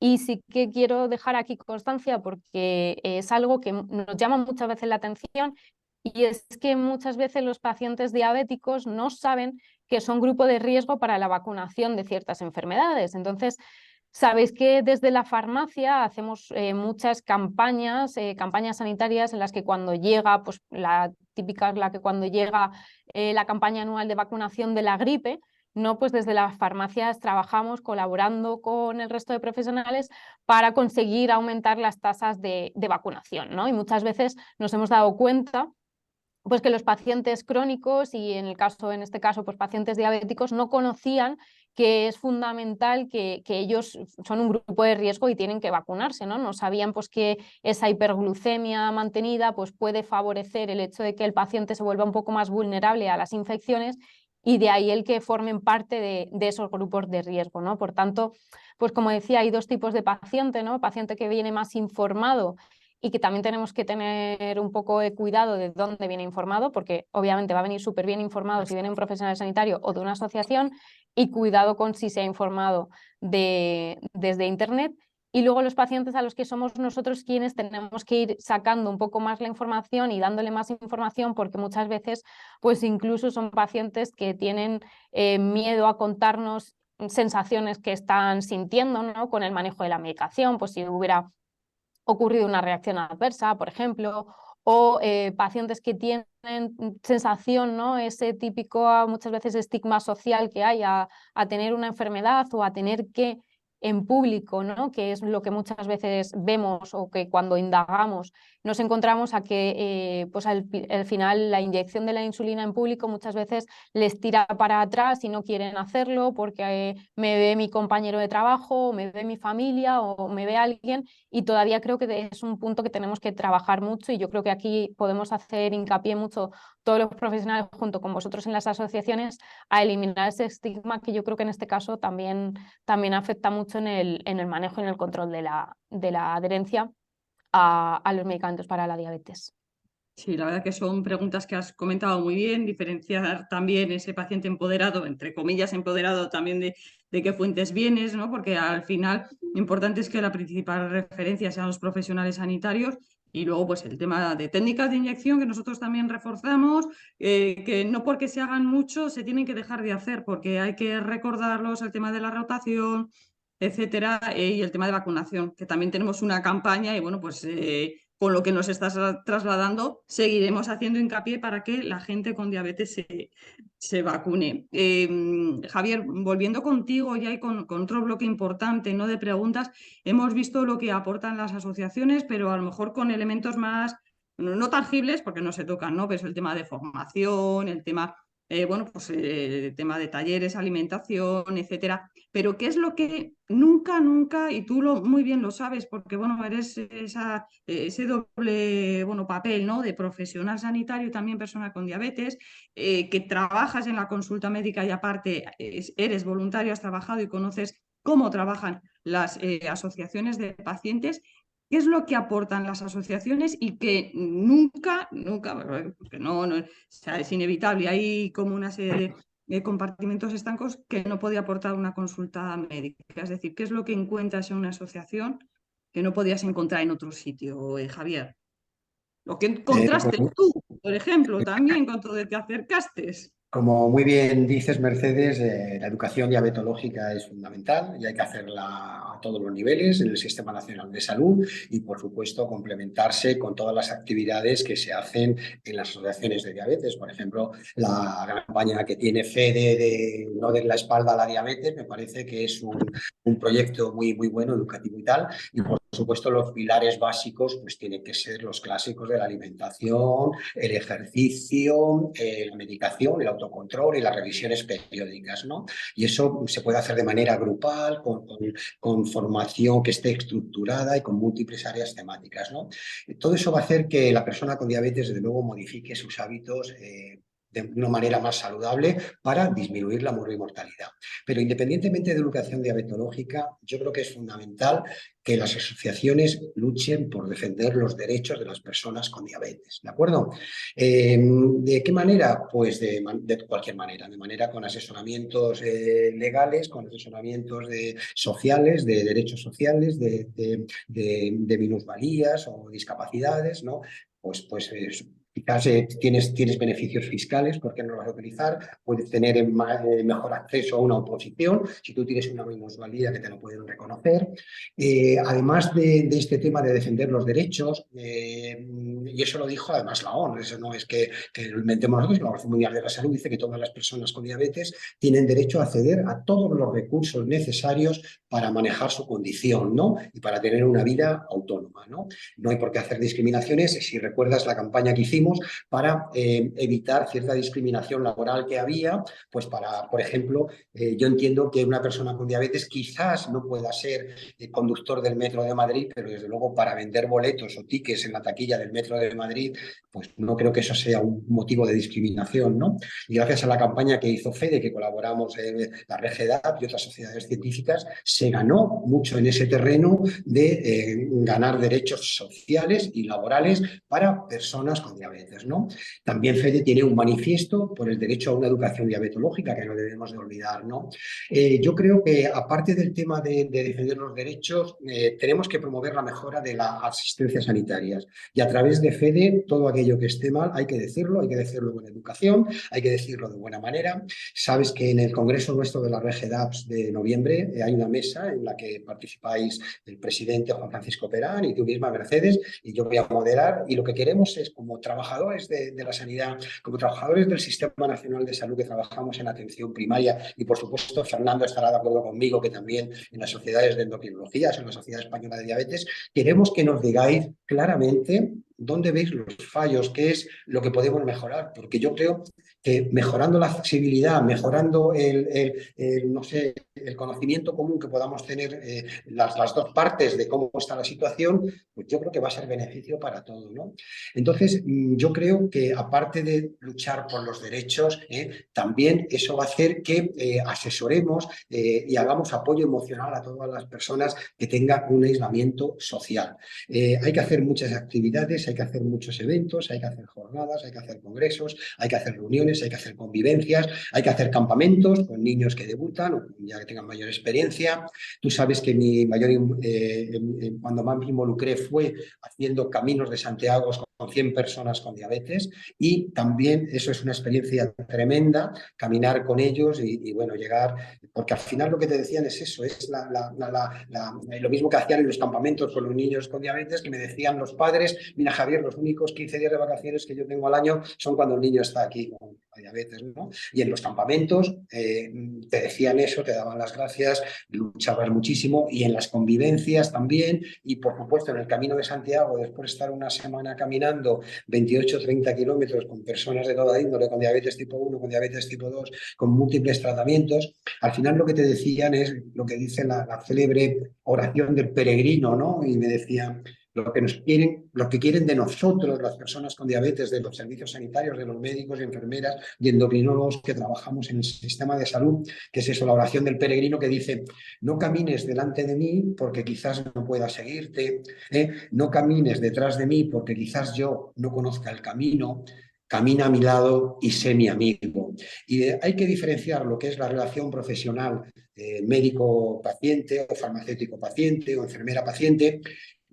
y sí que quiero dejar aquí constancia porque es algo que nos llama muchas veces la atención y es que muchas veces los pacientes diabéticos no saben que son grupo de riesgo para la vacunación de ciertas enfermedades. Entonces, sabéis que desde la farmacia hacemos muchas campañas, campañas sanitarias en las que cuando llega, pues la típica es la que cuando llega la campaña anual de vacunación de la gripe, ¿no? Pues desde las farmacias trabajamos colaborando con el resto de profesionales para conseguir aumentar las tasas de vacunación, ¿no? Y muchas veces nos hemos dado cuenta pues que los pacientes crónicos y en este caso, pues pacientes diabéticos no conocían que es fundamental que ellos son un grupo de riesgo y tienen que vacunarse, ¿no? No sabían pues que esa hiperglucemia mantenida pues puede favorecer el hecho de que el paciente se vuelva un poco más vulnerable a las infecciones y de ahí el que formen parte de esos grupos de riesgo, ¿no? Por tanto, pues como decía, hay dos tipos de paciente, ¿no? Paciente que viene más informado y que también tenemos que tener un poco de cuidado de dónde viene informado, porque obviamente va a venir súper bien informado si viene un profesional sanitario o de una asociación, y cuidado con si se ha informado desde Internet. Y luego los pacientes a los que somos nosotros quienes tenemos que ir sacando un poco más la información y dándole más información, porque muchas veces pues incluso son pacientes que tienen miedo a contarnos sensaciones que están sintiendo, ¿no? Con el manejo de la medicación, pues si hubiera ocurrido una reacción adversa, por ejemplo, o pacientes que tienen sensación, ¿no? Ese típico muchas veces estigma social que hay a tener una enfermedad o a tener que en público, ¿no? Que es lo que muchas veces vemos o que cuando indagamos nos encontramos a que pues al final la inyección de la insulina en público muchas veces les tira para atrás y no quieren hacerlo porque me ve mi compañero de trabajo, me ve mi familia o me ve alguien, y todavía creo que es un punto que tenemos que trabajar mucho y yo creo que aquí podemos hacer hincapié mucho todos los profesionales junto con vosotros en las asociaciones a eliminar ese estigma que yo creo que en este caso también afecta mucho en el manejo y en el control de la adherencia a los medicamentos para la diabetes. Sí, la verdad que son preguntas que has comentado muy bien, diferenciar también ese paciente empoderado, entre comillas empoderado también de qué fuentes vienes, ¿no? Porque al final lo importante es que la principal referencia sean los profesionales sanitarios y luego pues el tema de técnicas de inyección que nosotros también reforzamos, que no porque se hagan mucho se tienen que dejar de hacer, porque hay que recordarlos, el tema de la rotación, etcétera, y el tema de vacunación, que también tenemos una campaña y bueno, pues con lo que nos estás trasladando, seguiremos haciendo hincapié para que la gente con diabetes se vacune. Javier, volviendo contigo ya y con otro bloque importante, ¿no? De preguntas, hemos visto lo que aportan las asociaciones, pero a lo mejor con elementos más no tangibles, porque no se tocan, ¿no? Pero es el tema de formación, el tema, bueno, pues el tema de talleres, alimentación, etcétera. Pero ¿qué es lo que nunca, y tú muy bien lo sabes, porque bueno, eres ese doble bueno, papel, ¿no? De profesional sanitario y también persona con diabetes, que trabajas en la consulta médica y aparte eres voluntario, has trabajado y conoces cómo trabajan las asociaciones de pacientes? ¿Qué es lo que aportan las asociaciones y que nunca, porque o sea, es inevitable, hay como una serie de compartimentos estancos que no podía aportar una consulta médica? Es decir, ¿qué es lo que encuentras en una asociación que no podías encontrar en otro sitio, Javier? Lo que encontraste tú, por ejemplo, también cuando te acercaste. Como muy bien dices, Mercedes, la educación diabetológica es fundamental y hay que hacerla a todos los niveles en el Sistema Nacional de Salud y, por supuesto, complementarse con todas las actividades que se hacen en las asociaciones de diabetes. Por ejemplo, la campaña que tiene FEDE de No den la espalda a la diabetes me parece que es un proyecto muy, muy bueno, educativo y tal. Y, por supuesto, los pilares básicos pues tienen que ser los clásicos de la alimentación, el ejercicio, la medicación, el autocontrol y las revisiones periódicas, ¿no? Y eso se puede hacer de manera grupal, con formación que esté estructurada y con múltiples áreas temáticas, ¿no? Todo eso va a hacer que la persona con diabetes, desde luego, modifique sus hábitos de una manera más saludable para disminuir la mortalidad. Pero independientemente de educación diabetológica, yo creo que es fundamental que las asociaciones luchen por defender los derechos de las personas con diabetes, ¿de acuerdo? ¿De qué manera? Pues de cualquier manera, de manera con asesoramientos legales, con asesoramientos sociales, de derechos sociales, de minusvalías o discapacidades, ¿no? Pues quizás tienes beneficios fiscales, ¿por qué no los vas a utilizar? Puedes tener mejor acceso a una oposición si tú tienes una minusvalía que te lo pueden reconocer. Además de este tema de defender los derechos, y eso lo dijo además la ONU, eso no es que lo inventemos nosotros, la Organización Mundial de la Salud dice que todas las personas con diabetes tienen derecho a acceder a todos los recursos necesarios para manejar su condición, ¿no? Y para tener una vida autónoma, ¿no? No hay por qué hacer discriminaciones. Si recuerdas la campaña que hicimos para evitar cierta discriminación laboral que había, pues para, por ejemplo, yo entiendo que una persona con diabetes quizás no pueda ser conductor del Metro de Madrid, pero desde luego para vender boletos o tickets en la taquilla del Metro de Madrid, pues no creo que eso sea un motivo de discriminación, ¿no? Y gracias a la campaña que hizo FEDE, que colaboramos la RGDAP y otras sociedades científicas, se ganó mucho en ese terreno de ganar derechos sociales y laborales para personas con diabetes, ¿no? También FEDE tiene un manifiesto por el derecho a una educación diabetológica que no debemos de olvidar, ¿no? Yo creo que aparte del tema de defender los derechos, tenemos que promover la mejora de las asistencias sanitarias y a través de FEDE todo aquello que esté mal hay que decirlo con educación, hay que decirlo de buena manera. Sabes que en el Congreso nuestro de la RGDAPS de noviembre hay una mesa en la que participáis el presidente Juan Francisco Perán y tú misma, Mercedes, y yo voy a moderar, y lo que queremos es, como trabajadores de la sanidad, como trabajadores del Sistema Nacional de Salud que trabajamos en atención primaria, y por supuesto Fernando estará de acuerdo conmigo que también en las sociedades de endocrinología, en la Sociedad Española de Diabetes, queremos que nos digáis claramente dónde veis los fallos, qué es lo que podemos mejorar, porque yo creo que mejorando la accesibilidad, mejorando no sé, el conocimiento común que podamos tener las dos partes de cómo está la situación, pues yo creo que va a ser beneficio para todos, ¿no? Entonces, yo creo que aparte de luchar por los derechos, también eso va a hacer que asesoremos y hagamos apoyo emocional a todas las personas que tengan un aislamiento social. Hay que hacer muchas actividades, hay que hacer muchos eventos, hay que hacer jornadas, hay que hacer congresos, hay que hacer reuniones, hay que hacer convivencias, hay que hacer campamentos con niños que debutan o ya que tengan mayor experiencia. Tú sabes que cuando más me involucré fue haciendo caminos de Santiago con 100 personas con diabetes y también eso es una experiencia tremenda, caminar con ellos y bueno, llegar, porque al final lo que te decían es eso, es lo mismo que hacían en los campamentos con los niños con diabetes, que me decían los padres, mira Javier, los únicos 15 días de vacaciones que yo tengo al año son cuando el niño está aquí con diabetes, ¿no? Y en los campamentos te decían eso, te daban las gracias, luchabas muchísimo y en las convivencias también y por supuesto en el Camino de Santiago, después de estar una semana caminando 28 o 30 kilómetros con personas de toda índole, con diabetes tipo 1, con diabetes tipo 2, con múltiples tratamientos, al final lo que te decían es lo que dice la célebre oración del peregrino, ¿no? Y me decían, lo que quieren de nosotros, las personas con diabetes, de los servicios sanitarios, de los médicos y enfermeras y endocrinólogos que trabajamos en el sistema de salud, que es eso, la oración del peregrino que dice, no camines delante de mí porque quizás no pueda seguirte, no camines detrás de mí porque quizás yo no conozca el camino, camina a mi lado y sé mi amigo. Y hay que diferenciar lo que es la relación profesional médico-paciente o farmacéutico-paciente o enfermera-paciente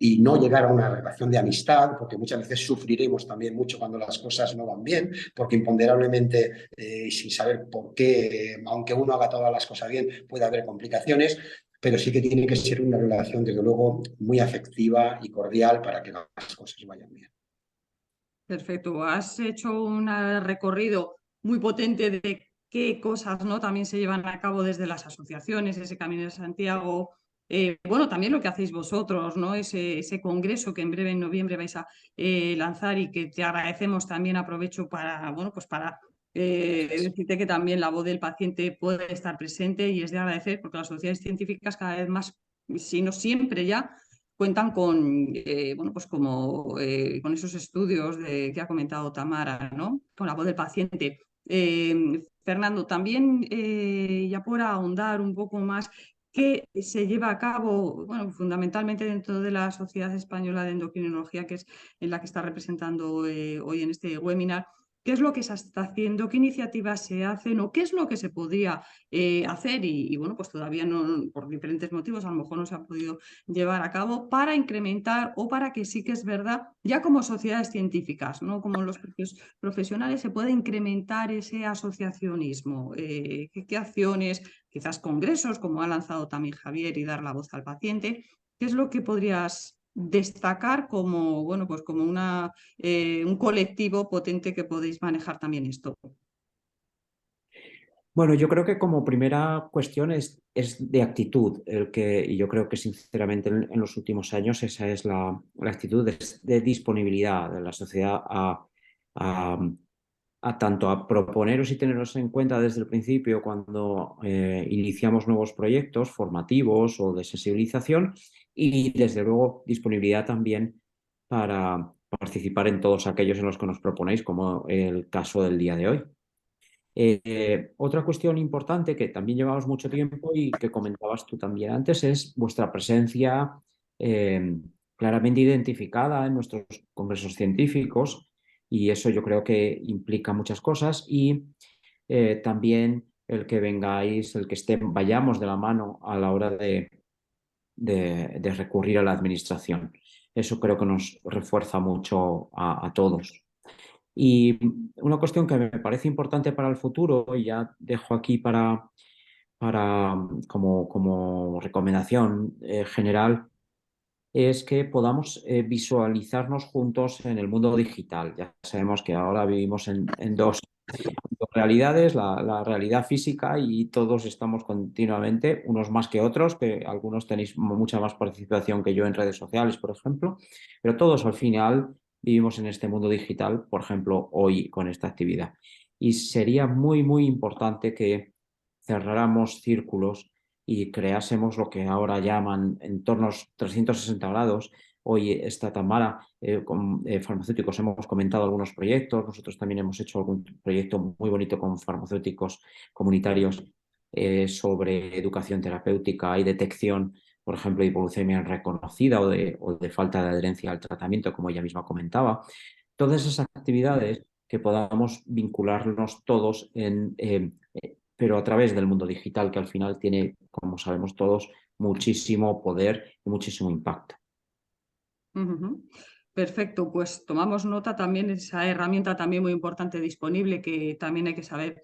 y no llegar a una relación de amistad, porque muchas veces sufriremos también mucho cuando las cosas no van bien, porque imponderablemente, sin saber por qué, aunque uno haga todas las cosas bien, puede haber complicaciones, pero sí que tiene que ser una relación, desde luego, muy afectiva y cordial para que las cosas vayan bien. Perfecto. Has hecho un recorrido muy potente de qué cosas, ¿no?, también se llevan a cabo desde las asociaciones, ese Camino de Santiago. Bueno, también lo que hacéis vosotros, ¿no? Ese congreso que en breve, en noviembre, vais a lanzar y que te agradecemos también. Aprovecho para, bueno, pues para decirte que también la voz del paciente puede estar presente y es de agradecer, porque las sociedades científicas cada vez más, si no siempre ya, cuentan con, bueno, pues como, con esos estudios que ha comentado Tamara, ¿no?, con la voz del paciente. Fernando, también ya por ahondar un poco más, ¿qué se lleva a cabo, bueno, fundamentalmente dentro de la Sociedad Española de Endocrinología, que es en la que está representando hoy en este webinar? ¿Qué es lo que se está haciendo? ¿Qué iniciativas se hacen? ¿O qué es lo que se podría hacer? Y bueno, pues todavía no, por diferentes motivos, a lo mejor no se ha podido llevar a cabo para incrementar, o para que sí que es verdad, ya como sociedades científicas, no como los propios profesionales, se puede incrementar ese asociacionismo. ¿Qué acciones, quizás congresos, como ha lanzado también Javier, y dar la voz al paciente? ¿Qué es lo que podrías destacar como, bueno, pues como un colectivo potente que podéis manejar también esto? Bueno, yo creo que como primera cuestión es de actitud, y yo creo que sinceramente en los últimos años esa es la actitud de disponibilidad de la sociedad a, tanto a proponeros y teneros en cuenta desde el principio cuando iniciamos nuevos proyectos formativos o de sensibilización, y desde luego disponibilidad también para participar en todos aquellos en los que nos proponéis, como el caso del día de hoy. Otra cuestión importante que también llevamos mucho tiempo y que comentabas tú también antes es vuestra presencia claramente identificada en nuestros congresos científicos, y eso yo creo que implica muchas cosas, y también el que vengáis, el que vayamos de la mano a la hora de recurrir a la administración. Eso creo que nos refuerza mucho a todos. Y una cuestión que me parece importante para el futuro, y ya dejo aquí como recomendación general, es que podamos visualizarnos juntos en el mundo digital. Ya sabemos que ahora vivimos en dos realidades, la realidad física, y todos estamos continuamente, unos más que otros, que algunos tenéis mucha más participación que yo en redes sociales, por ejemplo, pero todos al final vivimos en este mundo digital, por ejemplo, hoy con esta actividad. Y sería muy, muy importante que cerráramos círculos y creásemos lo que ahora llaman entornos 360 grados. Hoy está Tamara, con farmacéuticos hemos comentado algunos proyectos, nosotros también hemos hecho algún proyecto muy bonito con farmacéuticos comunitarios sobre educación terapéutica y detección, por ejemplo, de hipoglucemia reconocida o de falta de adherencia al tratamiento, como ella misma comentaba. Todas esas actividades que podamos vincularnos todos pero a través del mundo digital, que al final tiene, como sabemos todos, muchísimo poder y muchísimo impacto. Perfecto, pues tomamos nota también de esa herramienta también muy importante disponible, que también hay que saber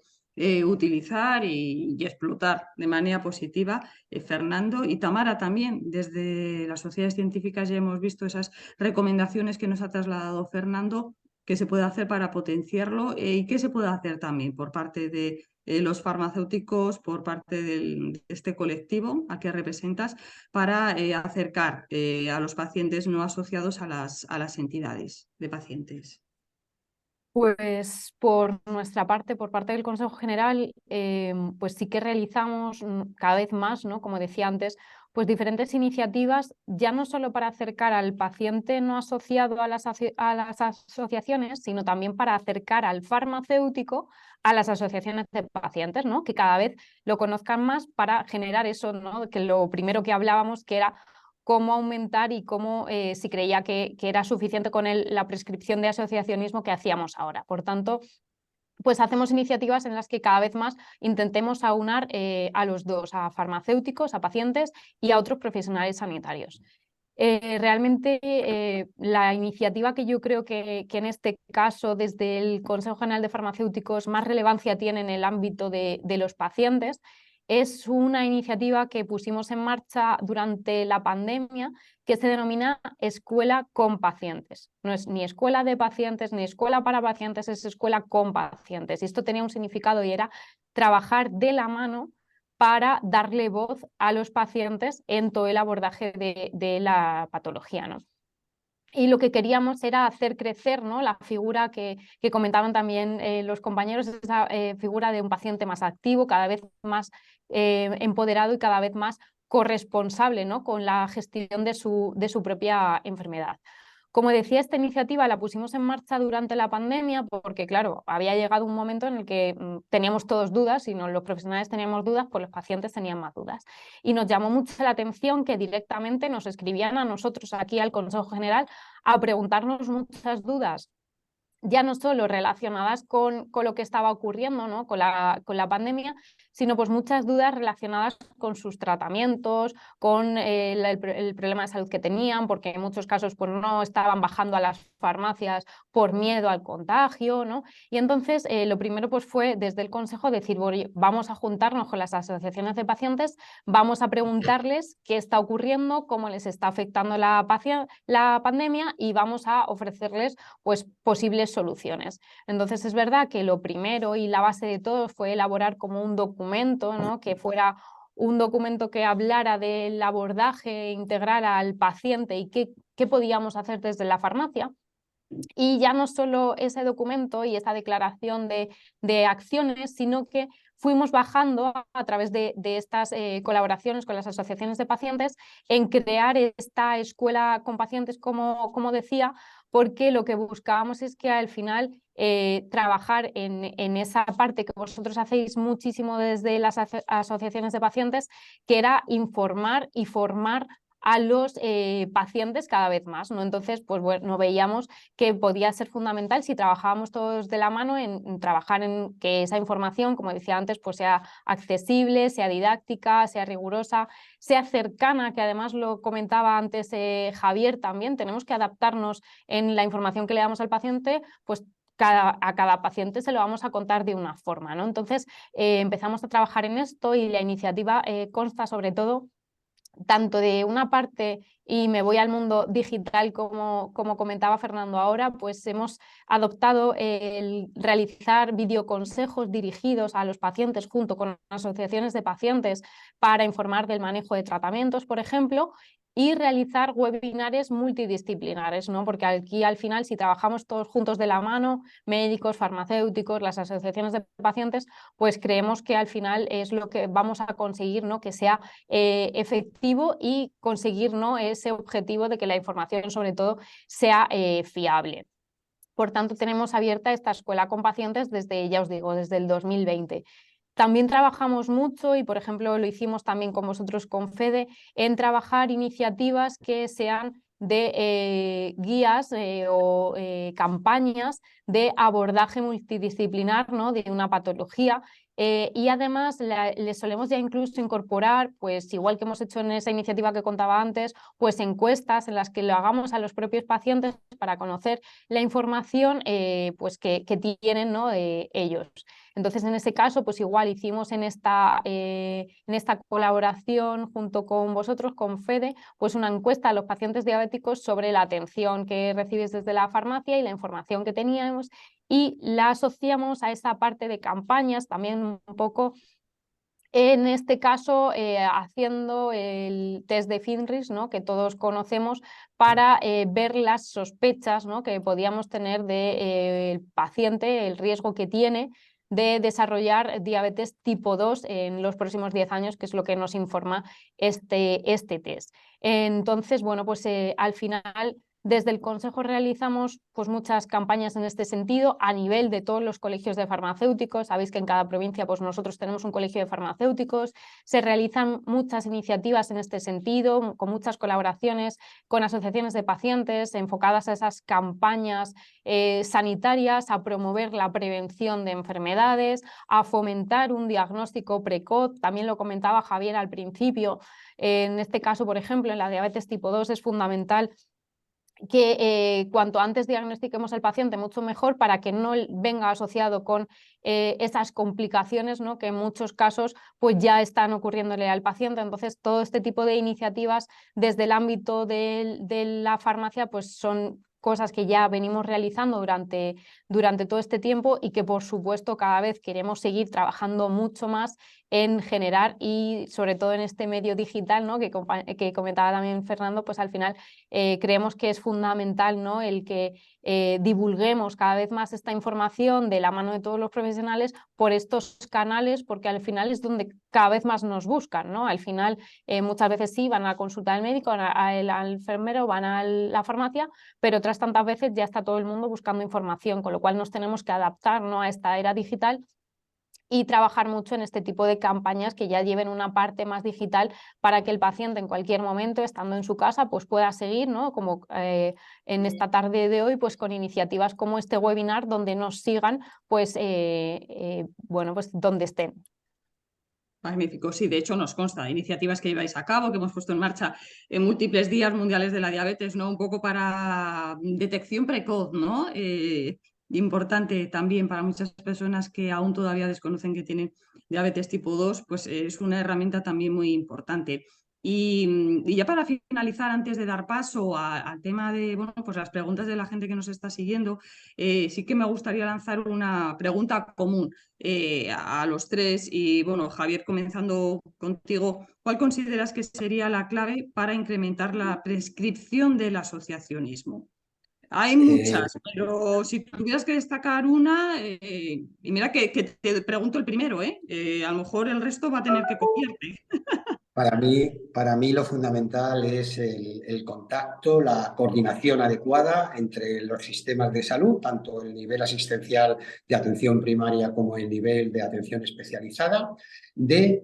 utilizar y explotar de manera positiva. Fernando y Tamara, también desde las sociedades científicas ya hemos visto esas recomendaciones que nos ha trasladado Fernando, que se puede hacer para potenciarlo, y qué se puede hacer también por parte de los farmacéuticos, por parte de este colectivo a que representas, para acercar a los pacientes no asociados a las entidades de pacientes. Pues por nuestra parte, por parte del Consejo General, pues sí que realizamos cada vez más, ¿no?, como decía antes, pues diferentes iniciativas, ya no solo para acercar al paciente no asociado a las asociaciones, sino también para acercar al farmacéutico a las asociaciones de pacientes, ¿no?, que cada vez lo conozcan más, para generar eso, ¿no?, que lo primero que hablábamos, que era cómo aumentar y cómo si creía que era suficiente con la prescripción de asociacionismo que hacíamos ahora. Por tanto, pues hacemos iniciativas en las que cada vez más intentemos aunar a los dos, a farmacéuticos, a pacientes y a otros profesionales sanitarios. Realmente la iniciativa que yo creo que en este caso desde el Consejo General de Farmacéuticos más relevancia tiene en el ámbito de los pacientes es una iniciativa que pusimos en marcha durante la pandemia que se denomina Escuela con Pacientes. No es ni escuela de pacientes ni escuela para pacientes, es escuela con pacientes. Y esto tenía un significado y era trabajar de la mano para darle voz a los pacientes en todo el abordaje de la patología, ¿no? Y lo que queríamos era hacer crecer, ¿no?, la figura que comentaban también los compañeros, esa figura de un paciente más activo, cada vez más empoderado y cada vez más corresponsable, ¿no?, con la gestión de su propia enfermedad. Como decía, esta iniciativa la pusimos en marcha durante la pandemia porque, claro, había llegado un momento en el que teníamos todos dudas y los profesionales teníamos dudas, pues los pacientes tenían más dudas. Y nos llamó mucho la atención que directamente nos escribían a nosotros aquí al Consejo General a preguntarnos muchas dudas, ya no solo relacionadas con lo que estaba ocurriendo, ¿no?, con la pandemia, sino pues muchas dudas relacionadas con sus tratamientos, con el problema de salud que tenían, porque en muchos casos pues, no estaban bajando a las farmacias por miedo al contagio, ¿no? Y entonces lo primero pues, fue desde el Consejo decir, vamos a juntarnos con las asociaciones de pacientes, vamos a preguntarles qué está ocurriendo, cómo les está afectando la pandemia y vamos a ofrecerles pues, posibles soluciones. Entonces es verdad que lo primero y la base de todo fue elaborar como un documento, ¿no?, que fuera un documento que hablara del abordaje integral al paciente y qué podíamos hacer desde la farmacia. Y ya no solo ese documento y esa declaración de acciones, sino que fuimos bajando a través de estas colaboraciones con las asociaciones de pacientes en crear esta escuela con pacientes, como decía, porque lo que buscábamos es que al final trabajar en esa parte que vosotros hacéis muchísimo desde las asociaciones de pacientes, que era informar y formar a los pacientes cada vez más, ¿no? Entonces, pues bueno, veíamos que podía ser fundamental si trabajábamos todos de la mano en trabajar en que esa información, como decía antes, pues sea accesible, sea didáctica, sea rigurosa, sea cercana, que además lo comentaba antes Javier también, tenemos que adaptarnos en la información que le damos al paciente, pues a cada paciente se lo vamos a contar de una forma, ¿no? Entonces empezamos a trabajar en esto y la iniciativa consta sobre todo tanto de una parte, y me voy al mundo digital como comentaba Fernando ahora, pues hemos adoptado el realizar videoconsejos dirigidos a los pacientes junto con asociaciones de pacientes para informar del manejo de tratamientos, por ejemplo, y realizar webinares multidisciplinares, ¿no? Porque aquí al final si trabajamos todos juntos de la mano, médicos, farmacéuticos, las asociaciones de pacientes, pues creemos que al final es lo que vamos a conseguir, ¿no?, que sea efectivo y conseguir, ¿no?, ese objetivo de que la información sobre todo sea fiable. Por tanto, tenemos abierta esta escuela con pacientes desde, ya os digo, desde el 2020. También trabajamos mucho, y por ejemplo lo hicimos también con vosotros con Fede, en trabajar iniciativas que sean de guías o campañas de abordaje multidisciplinar, ¿no?, de una patología. Y además le solemos ya incluso incorporar, pues igual que hemos hecho en esa iniciativa que contaba antes, pues encuestas en las que lo hagamos a los propios pacientes para conocer la información pues que tienen, ¿no?, ellos. Entonces, en ese caso, pues igual hicimos en esta colaboración junto con vosotros, con Fede, pues una encuesta a los pacientes diabéticos sobre la atención que recibes desde la farmacia y la información que teníamos, y la asociamos a esa parte de campañas también un poco. En este caso, haciendo el test de FINRIX, ¿no?, que todos conocemos, para ver las sospechas, ¿no?, que podíamos tener del paciente, el riesgo que tiene de desarrollar diabetes tipo 2 en los próximos 10 años, que es lo que nos informa este test. Entonces, bueno, pues al final Desde el Consejo realizamos pues, muchas campañas en este sentido a nivel de todos los colegios de farmacéuticos. Sabéis que en cada provincia pues, nosotros tenemos un colegio de farmacéuticos. Se realizan muchas iniciativas en este sentido, con muchas colaboraciones con asociaciones de pacientes enfocadas a esas campañas sanitarias, a promover la prevención de enfermedades, a fomentar un diagnóstico precoz. También lo comentaba Javier al principio. En este caso, por ejemplo, en la diabetes tipo 2 es fundamental que cuanto antes diagnostiquemos al paciente, mucho mejor, para que no venga asociado con esas complicaciones, ¿no? Que en muchos casos pues, ya están ocurriéndole al paciente. Entonces, todo este tipo de iniciativas desde el ámbito de la farmacia pues, son cosas que ya venimos realizando durante todo este tiempo y que, por supuesto, cada vez queremos seguir trabajando mucho más en generar, y sobre todo en este medio digital, ¿no? que comentaba también Fernando, pues al final creemos que es fundamental, ¿no? El que divulguemos cada vez más esta información de la mano de todos los profesionales por estos canales, porque al final es donde cada vez más nos buscan, ¿no? Al final muchas veces sí van a la consulta del médico, al enfermero, van a la farmacia, pero otras tantas veces ya está todo el mundo buscando información, con lo cual nos tenemos que adaptar, ¿no? a esta era digital y trabajar mucho en este tipo de campañas que ya lleven una parte más digital, para que el paciente en cualquier momento, estando en su casa, pues pueda seguir, ¿no? Como en esta tarde de hoy, pues con iniciativas como este webinar, donde nos sigan pues, bueno, pues donde estén. Magnífico, sí, de hecho nos consta iniciativas que lleváis a cabo, que hemos puesto en marcha en múltiples días mundiales de la diabetes, ¿no? Un poco para detección precoz, ¿no? Importante también para muchas personas que aún todavía desconocen que tienen diabetes tipo 2, pues es una herramienta también muy importante. Y ya para finalizar, antes de dar paso al tema de bueno, pues las preguntas de la gente que nos está siguiendo, sí que me gustaría lanzar una pregunta común a los tres. Y bueno, Javier, comenzando contigo, ¿cuál consideras que sería la clave para incrementar la prescripción del asociacionismo? Hay muchas, pero si tuvieras que destacar una, y mira que te pregunto el primero, a lo mejor el resto va a tener que copiarte. Para mí lo fundamental es el contacto, la coordinación adecuada entre los sistemas de salud, tanto el nivel asistencial de atención primaria como el nivel de atención especializada, de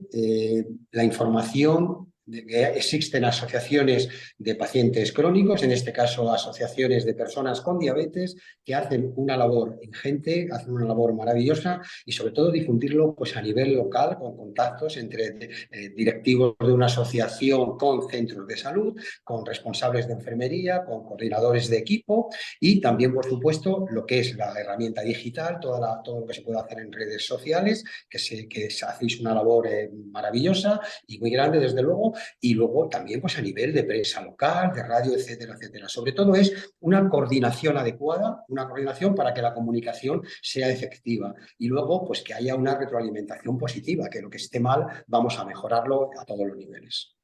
la información de que existen asociaciones de pacientes crónicos, en este caso asociaciones de personas con diabetes, que hacen una labor ingente, hacen una labor maravillosa, y sobre todo difundirlo pues, a nivel local, con contactos entre directivos de una asociación con centros de salud, con responsables de enfermería, con coordinadores de equipo, y también, por supuesto, lo que es la herramienta digital, todo lo que se puede hacer en redes sociales, que hacéis una labor maravillosa y muy grande, desde luego, y luego también pues, a nivel de prensa local, de radio, etcétera, etcétera. Sobre todo es una coordinación adecuada, una coordinación para que la comunicación sea efectiva, y luego pues, que haya una retroalimentación positiva, que lo que esté mal vamos a mejorarlo a todos los niveles.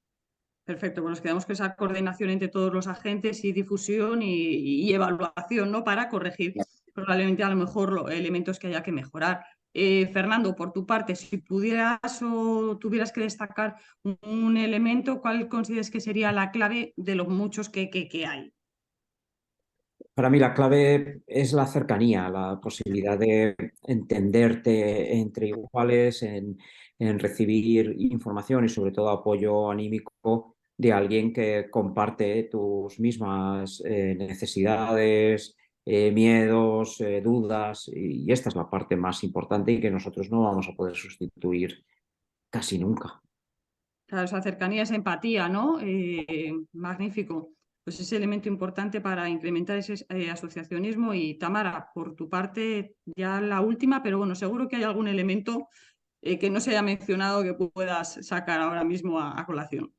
Perfecto, pues nos quedamos con esa coordinación entre todos los agentes y difusión y evaluación, ¿no? Para corregir probablemente a lo mejor elementos que haya que mejorar. Fernando, por tu parte, si pudieras o tuvieras que destacar un elemento, ¿cuál consideras que sería la clave de los muchos que hay? Para mí la clave es la cercanía, la posibilidad de entenderte entre iguales, en recibir información y sobre todo apoyo anímico de alguien que comparte tus mismas necesidades, miedos, dudas, y esta es la parte más importante y que nosotros no vamos a poder sustituir casi nunca. Claro, esa cercanía, esa empatía, ¿no? Magnífico. Pues ese elemento importante para incrementar ese asociacionismo. Y Tamara, por tu parte, ya la última, pero bueno, seguro que hay algún elemento que no se haya mencionado que puedas sacar ahora mismo a colación.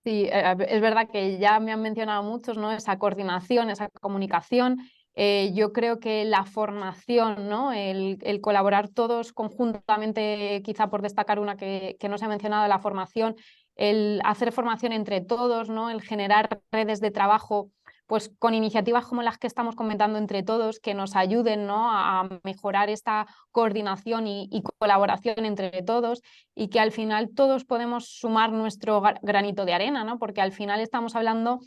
Sí, es verdad que ya me han mencionado muchos, ¿no? Esa coordinación, esa comunicación. Yo creo que la formación, ¿no? El colaborar todos conjuntamente, quizá por destacar una que no se ha mencionado, la formación, el hacer formación entre todos, ¿no? El generar redes de trabajo, pues con iniciativas como las que estamos comentando entre todos, que nos ayuden, ¿no? a mejorar esta coordinación y colaboración entre todos, y que al final todos podemos sumar nuestro granito de arena, ¿no? Porque al final estamos hablando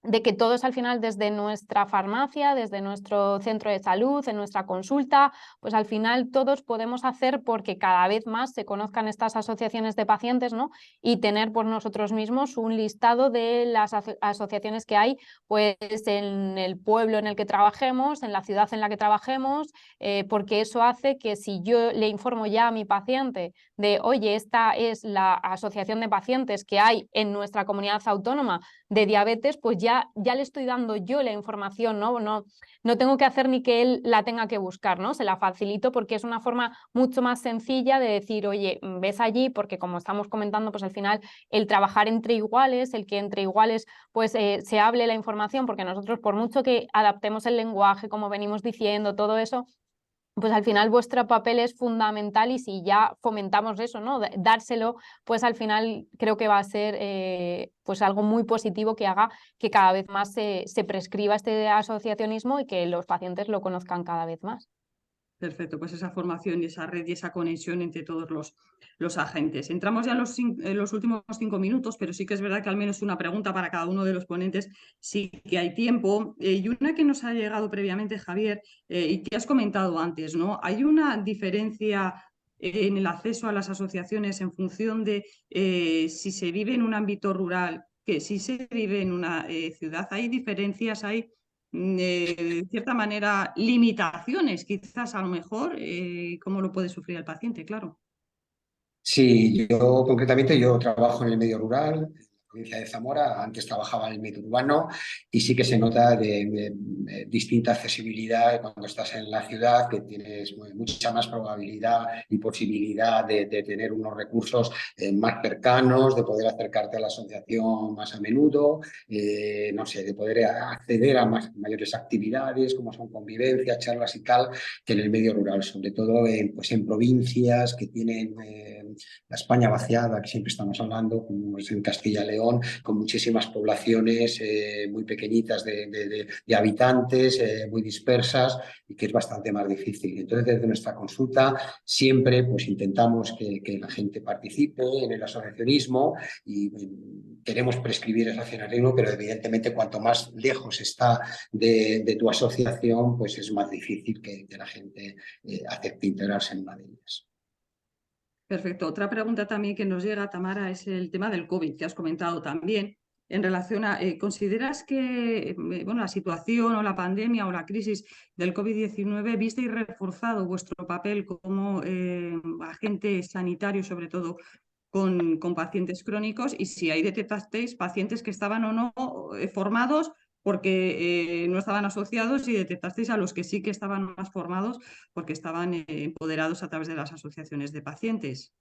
de que todos al final desde nuestra farmacia, desde nuestro centro de salud, en nuestra consulta, pues al final todos podemos hacer porque cada vez más se conozcan estas asociaciones de pacientes, ¿no? Y tener por nosotros mismos un listado de las asociaciones que hay pues en el pueblo en el que trabajemos, en la ciudad en la que trabajemos, porque eso hace que si yo le informo ya a mi paciente de, oye, esta es la asociación de pacientes que hay en nuestra comunidad autónoma de diabetes, pues ya le estoy dando yo la información, ¿no? No tengo que hacer ni que él la tenga que buscar, ¿no? Se la facilito porque es una forma mucho más sencilla de decir, oye, ves allí, porque como estamos comentando, pues al final el trabajar entre iguales, el que entre iguales pues se hable la información, porque nosotros por mucho que adaptemos el lenguaje, como venimos diciendo, todo eso, pues al final vuestro papel es fundamental y si ya fomentamos eso, ¿no? Dárselo, pues al final creo que va a ser pues algo muy positivo que haga que cada vez más se prescriba este asociacionismo y que los pacientes lo conozcan cada vez más. Perfecto, pues esa formación y esa red y esa conexión entre todos los agentes. Entramos ya en los últimos 5 minutos, pero sí que es verdad que al menos una pregunta para cada uno de los ponentes sí que hay tiempo. Y una que nos ha llegado previamente, Javier, y que has comentado antes, ¿no? ¿Hay una diferencia en el acceso a las asociaciones en función de si se vive en un ámbito rural que si se vive en una ciudad? ¿Hay diferencias? ¿Hay de cierta manera, limitaciones, quizás a lo mejor, cómo lo puede sufrir el paciente, claro? Sí, yo concretamente yo trabajo en el medio rural, en la provincia de Zamora, antes trabajaba en el medio urbano y sí que se nota de distinta accesibilidad cuando estás en la ciudad, que tienes mucha más probabilidad y posibilidad de tener unos recursos más cercanos, de poder acercarte a la asociación más a menudo, no sé, de poder acceder a mayores actividades como son convivencia, charlas y tal, que en el medio rural, sobre todo pues en provincias que tienen la España vaciada, que siempre estamos hablando, como es en Castilla y León, con muchísimas poblaciones muy pequeñitas de habitantes, muy dispersas y que es bastante más difícil. Entonces, desde nuestra consulta siempre pues, intentamos que la gente participe en el asociacionismo y queremos prescribir el asociacionismo, pero evidentemente cuanto más lejos está de tu asociación, pues es más difícil que la gente acepte integrarse en una de ellas. Perfecto. Otra pregunta también que nos llega, Tamara, es el tema del COVID, que has comentado también. En relación a, ¿consideras que bueno, la situación o la pandemia o la crisis del COVID-19 visteis reforzado vuestro papel como agente sanitario, sobre todo con pacientes crónicos? Y si ahí detectasteis pacientes que estaban o no formados porque no estaban asociados y detectasteis a los que sí que estaban más formados porque estaban empoderados a través de las asociaciones de pacientes.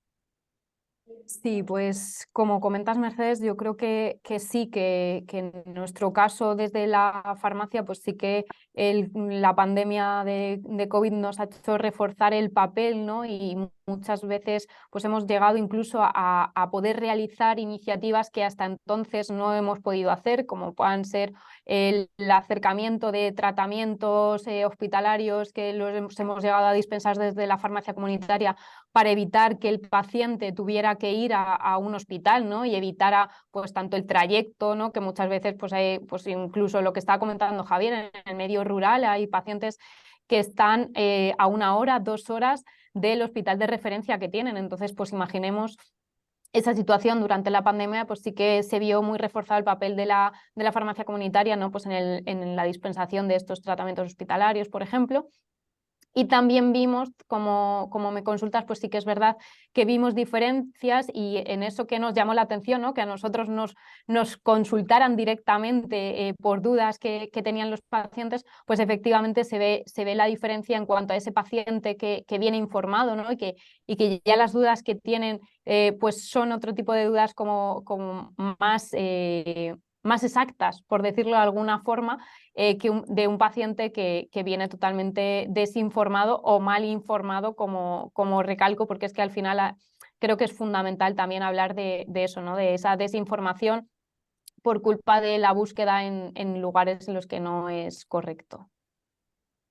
Sí, pues como comentas, Mercedes, yo creo que sí, que en nuestro caso desde la farmacia, pues sí que la pandemia de COVID nos ha hecho reforzar el papel, ¿no? Y muchas veces pues hemos llegado incluso a poder realizar iniciativas que hasta entonces no hemos podido hacer, como puedan ser el acercamiento de tratamientos hospitalarios que los hemos llegado a dispensar desde la farmacia comunitaria para evitar que el paciente tuviera que ir a un hospital, ¿no? Y evitara pues tanto el trayecto, ¿no? Que muchas veces pues incluso lo que estaba comentando Javier, en el medio rural hay pacientes que están a 1 hora, 2 horas del hospital de referencia que tienen. Entonces, pues imaginemos esa situación durante la pandemia, pues sí que se vio muy reforzado el papel de la farmacia comunitaria, ¿no? Pues en la dispensación de estos tratamientos hospitalarios, por ejemplo. Y también vimos, como me consultas, pues sí que es verdad que vimos diferencias y en eso que nos llamó la atención, ¿no? Que a nosotros nos consultaran directamente por dudas que tenían los pacientes, pues efectivamente se ve la diferencia en cuanto a ese paciente que viene informado, ¿no? y que ya las dudas que tienen pues son otro tipo de dudas como más exactas, por decirlo de alguna forma, de un paciente que viene totalmente desinformado o mal informado, como recalco, porque es que al final creo que es fundamental también hablar de eso, ¿no? De esa desinformación por culpa de la búsqueda en lugares en los que no es correcto.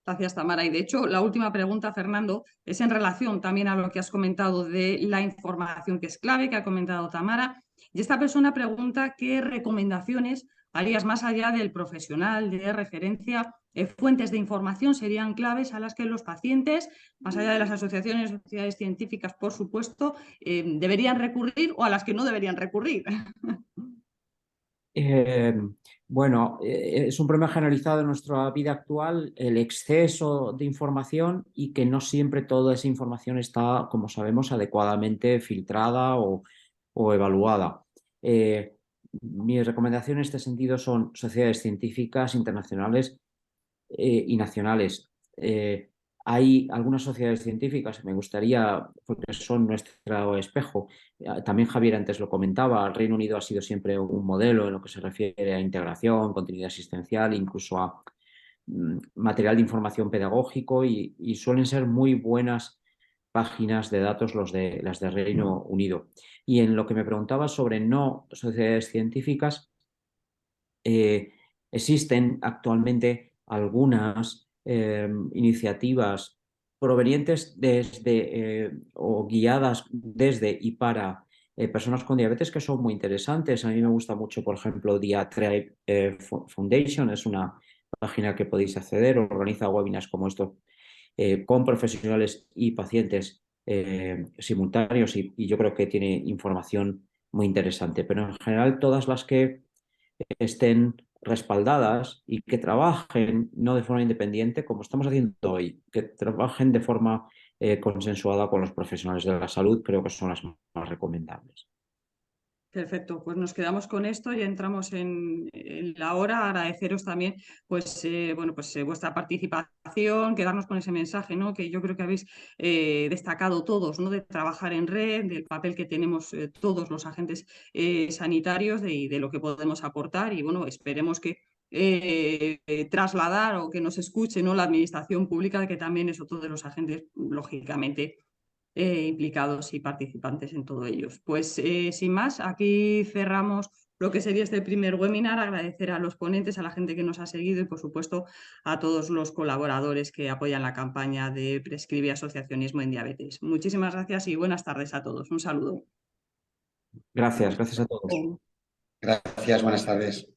Gracias, Tamara. Y de hecho, la última pregunta, Fernando, es en relación también a lo que has comentado de la información que es clave, que ha comentado Tamara. Y esta persona pregunta qué recomendaciones áreas más allá del profesional de referencia, fuentes de información serían claves a las que los pacientes, más allá de las asociaciones y sociedades científicas, por supuesto, deberían recurrir o a las que no deberían recurrir. Bueno, es un problema generalizado en nuestra vida actual, el exceso de información y que no siempre toda esa información está, como sabemos, adecuadamente filtrada o evaluada. Mi recomendación en este sentido son sociedades científicas internacionales y nacionales. Hay algunas sociedades científicas, me gustaría, porque son nuestro espejo. También Javier antes lo comentaba, el Reino Unido ha sido siempre un modelo en lo que se refiere a integración, contenido asistencial, incluso a material de información pedagógico y suelen ser muy buenas páginas de datos las de Reino Unido. Y en lo que me preguntaba sobre no sociedades científicas, existen actualmente algunas iniciativas provenientes desde o guiadas desde y para personas con diabetes que son muy interesantes. A mí me gusta mucho, por ejemplo, Diatribe Foundation, es una página que podéis acceder, organiza webinars como estos con profesionales y pacientes simultáneos y yo creo que tiene información muy interesante. Pero en general todas las que estén respaldadas y que trabajen no de forma independiente, como estamos haciendo hoy, que trabajen de forma consensuada con los profesionales de la salud, creo que son las más recomendables. Perfecto, pues nos quedamos con esto y entramos en la hora. Agradeceros también pues, vuestra participación, quedarnos con ese mensaje, ¿no? Que yo creo que habéis destacado todos, ¿no? De trabajar en red, del papel que tenemos todos los agentes sanitarios y de lo que podemos aportar. Y bueno, esperemos que trasladar o que nos escuche, ¿no? La administración pública, que también es otro de los agentes, lógicamente, implicados y participantes en todo ello. Pues sin más, aquí cerramos lo que sería este primer webinar. Agradecer a los ponentes, a la gente que nos ha seguido y por supuesto a todos los colaboradores que apoyan la campaña de Prescribe Asociacionismo en Diabetes. Muchísimas gracias y buenas tardes a todos. Un saludo. Gracias a todos. Gracias, buenas tardes.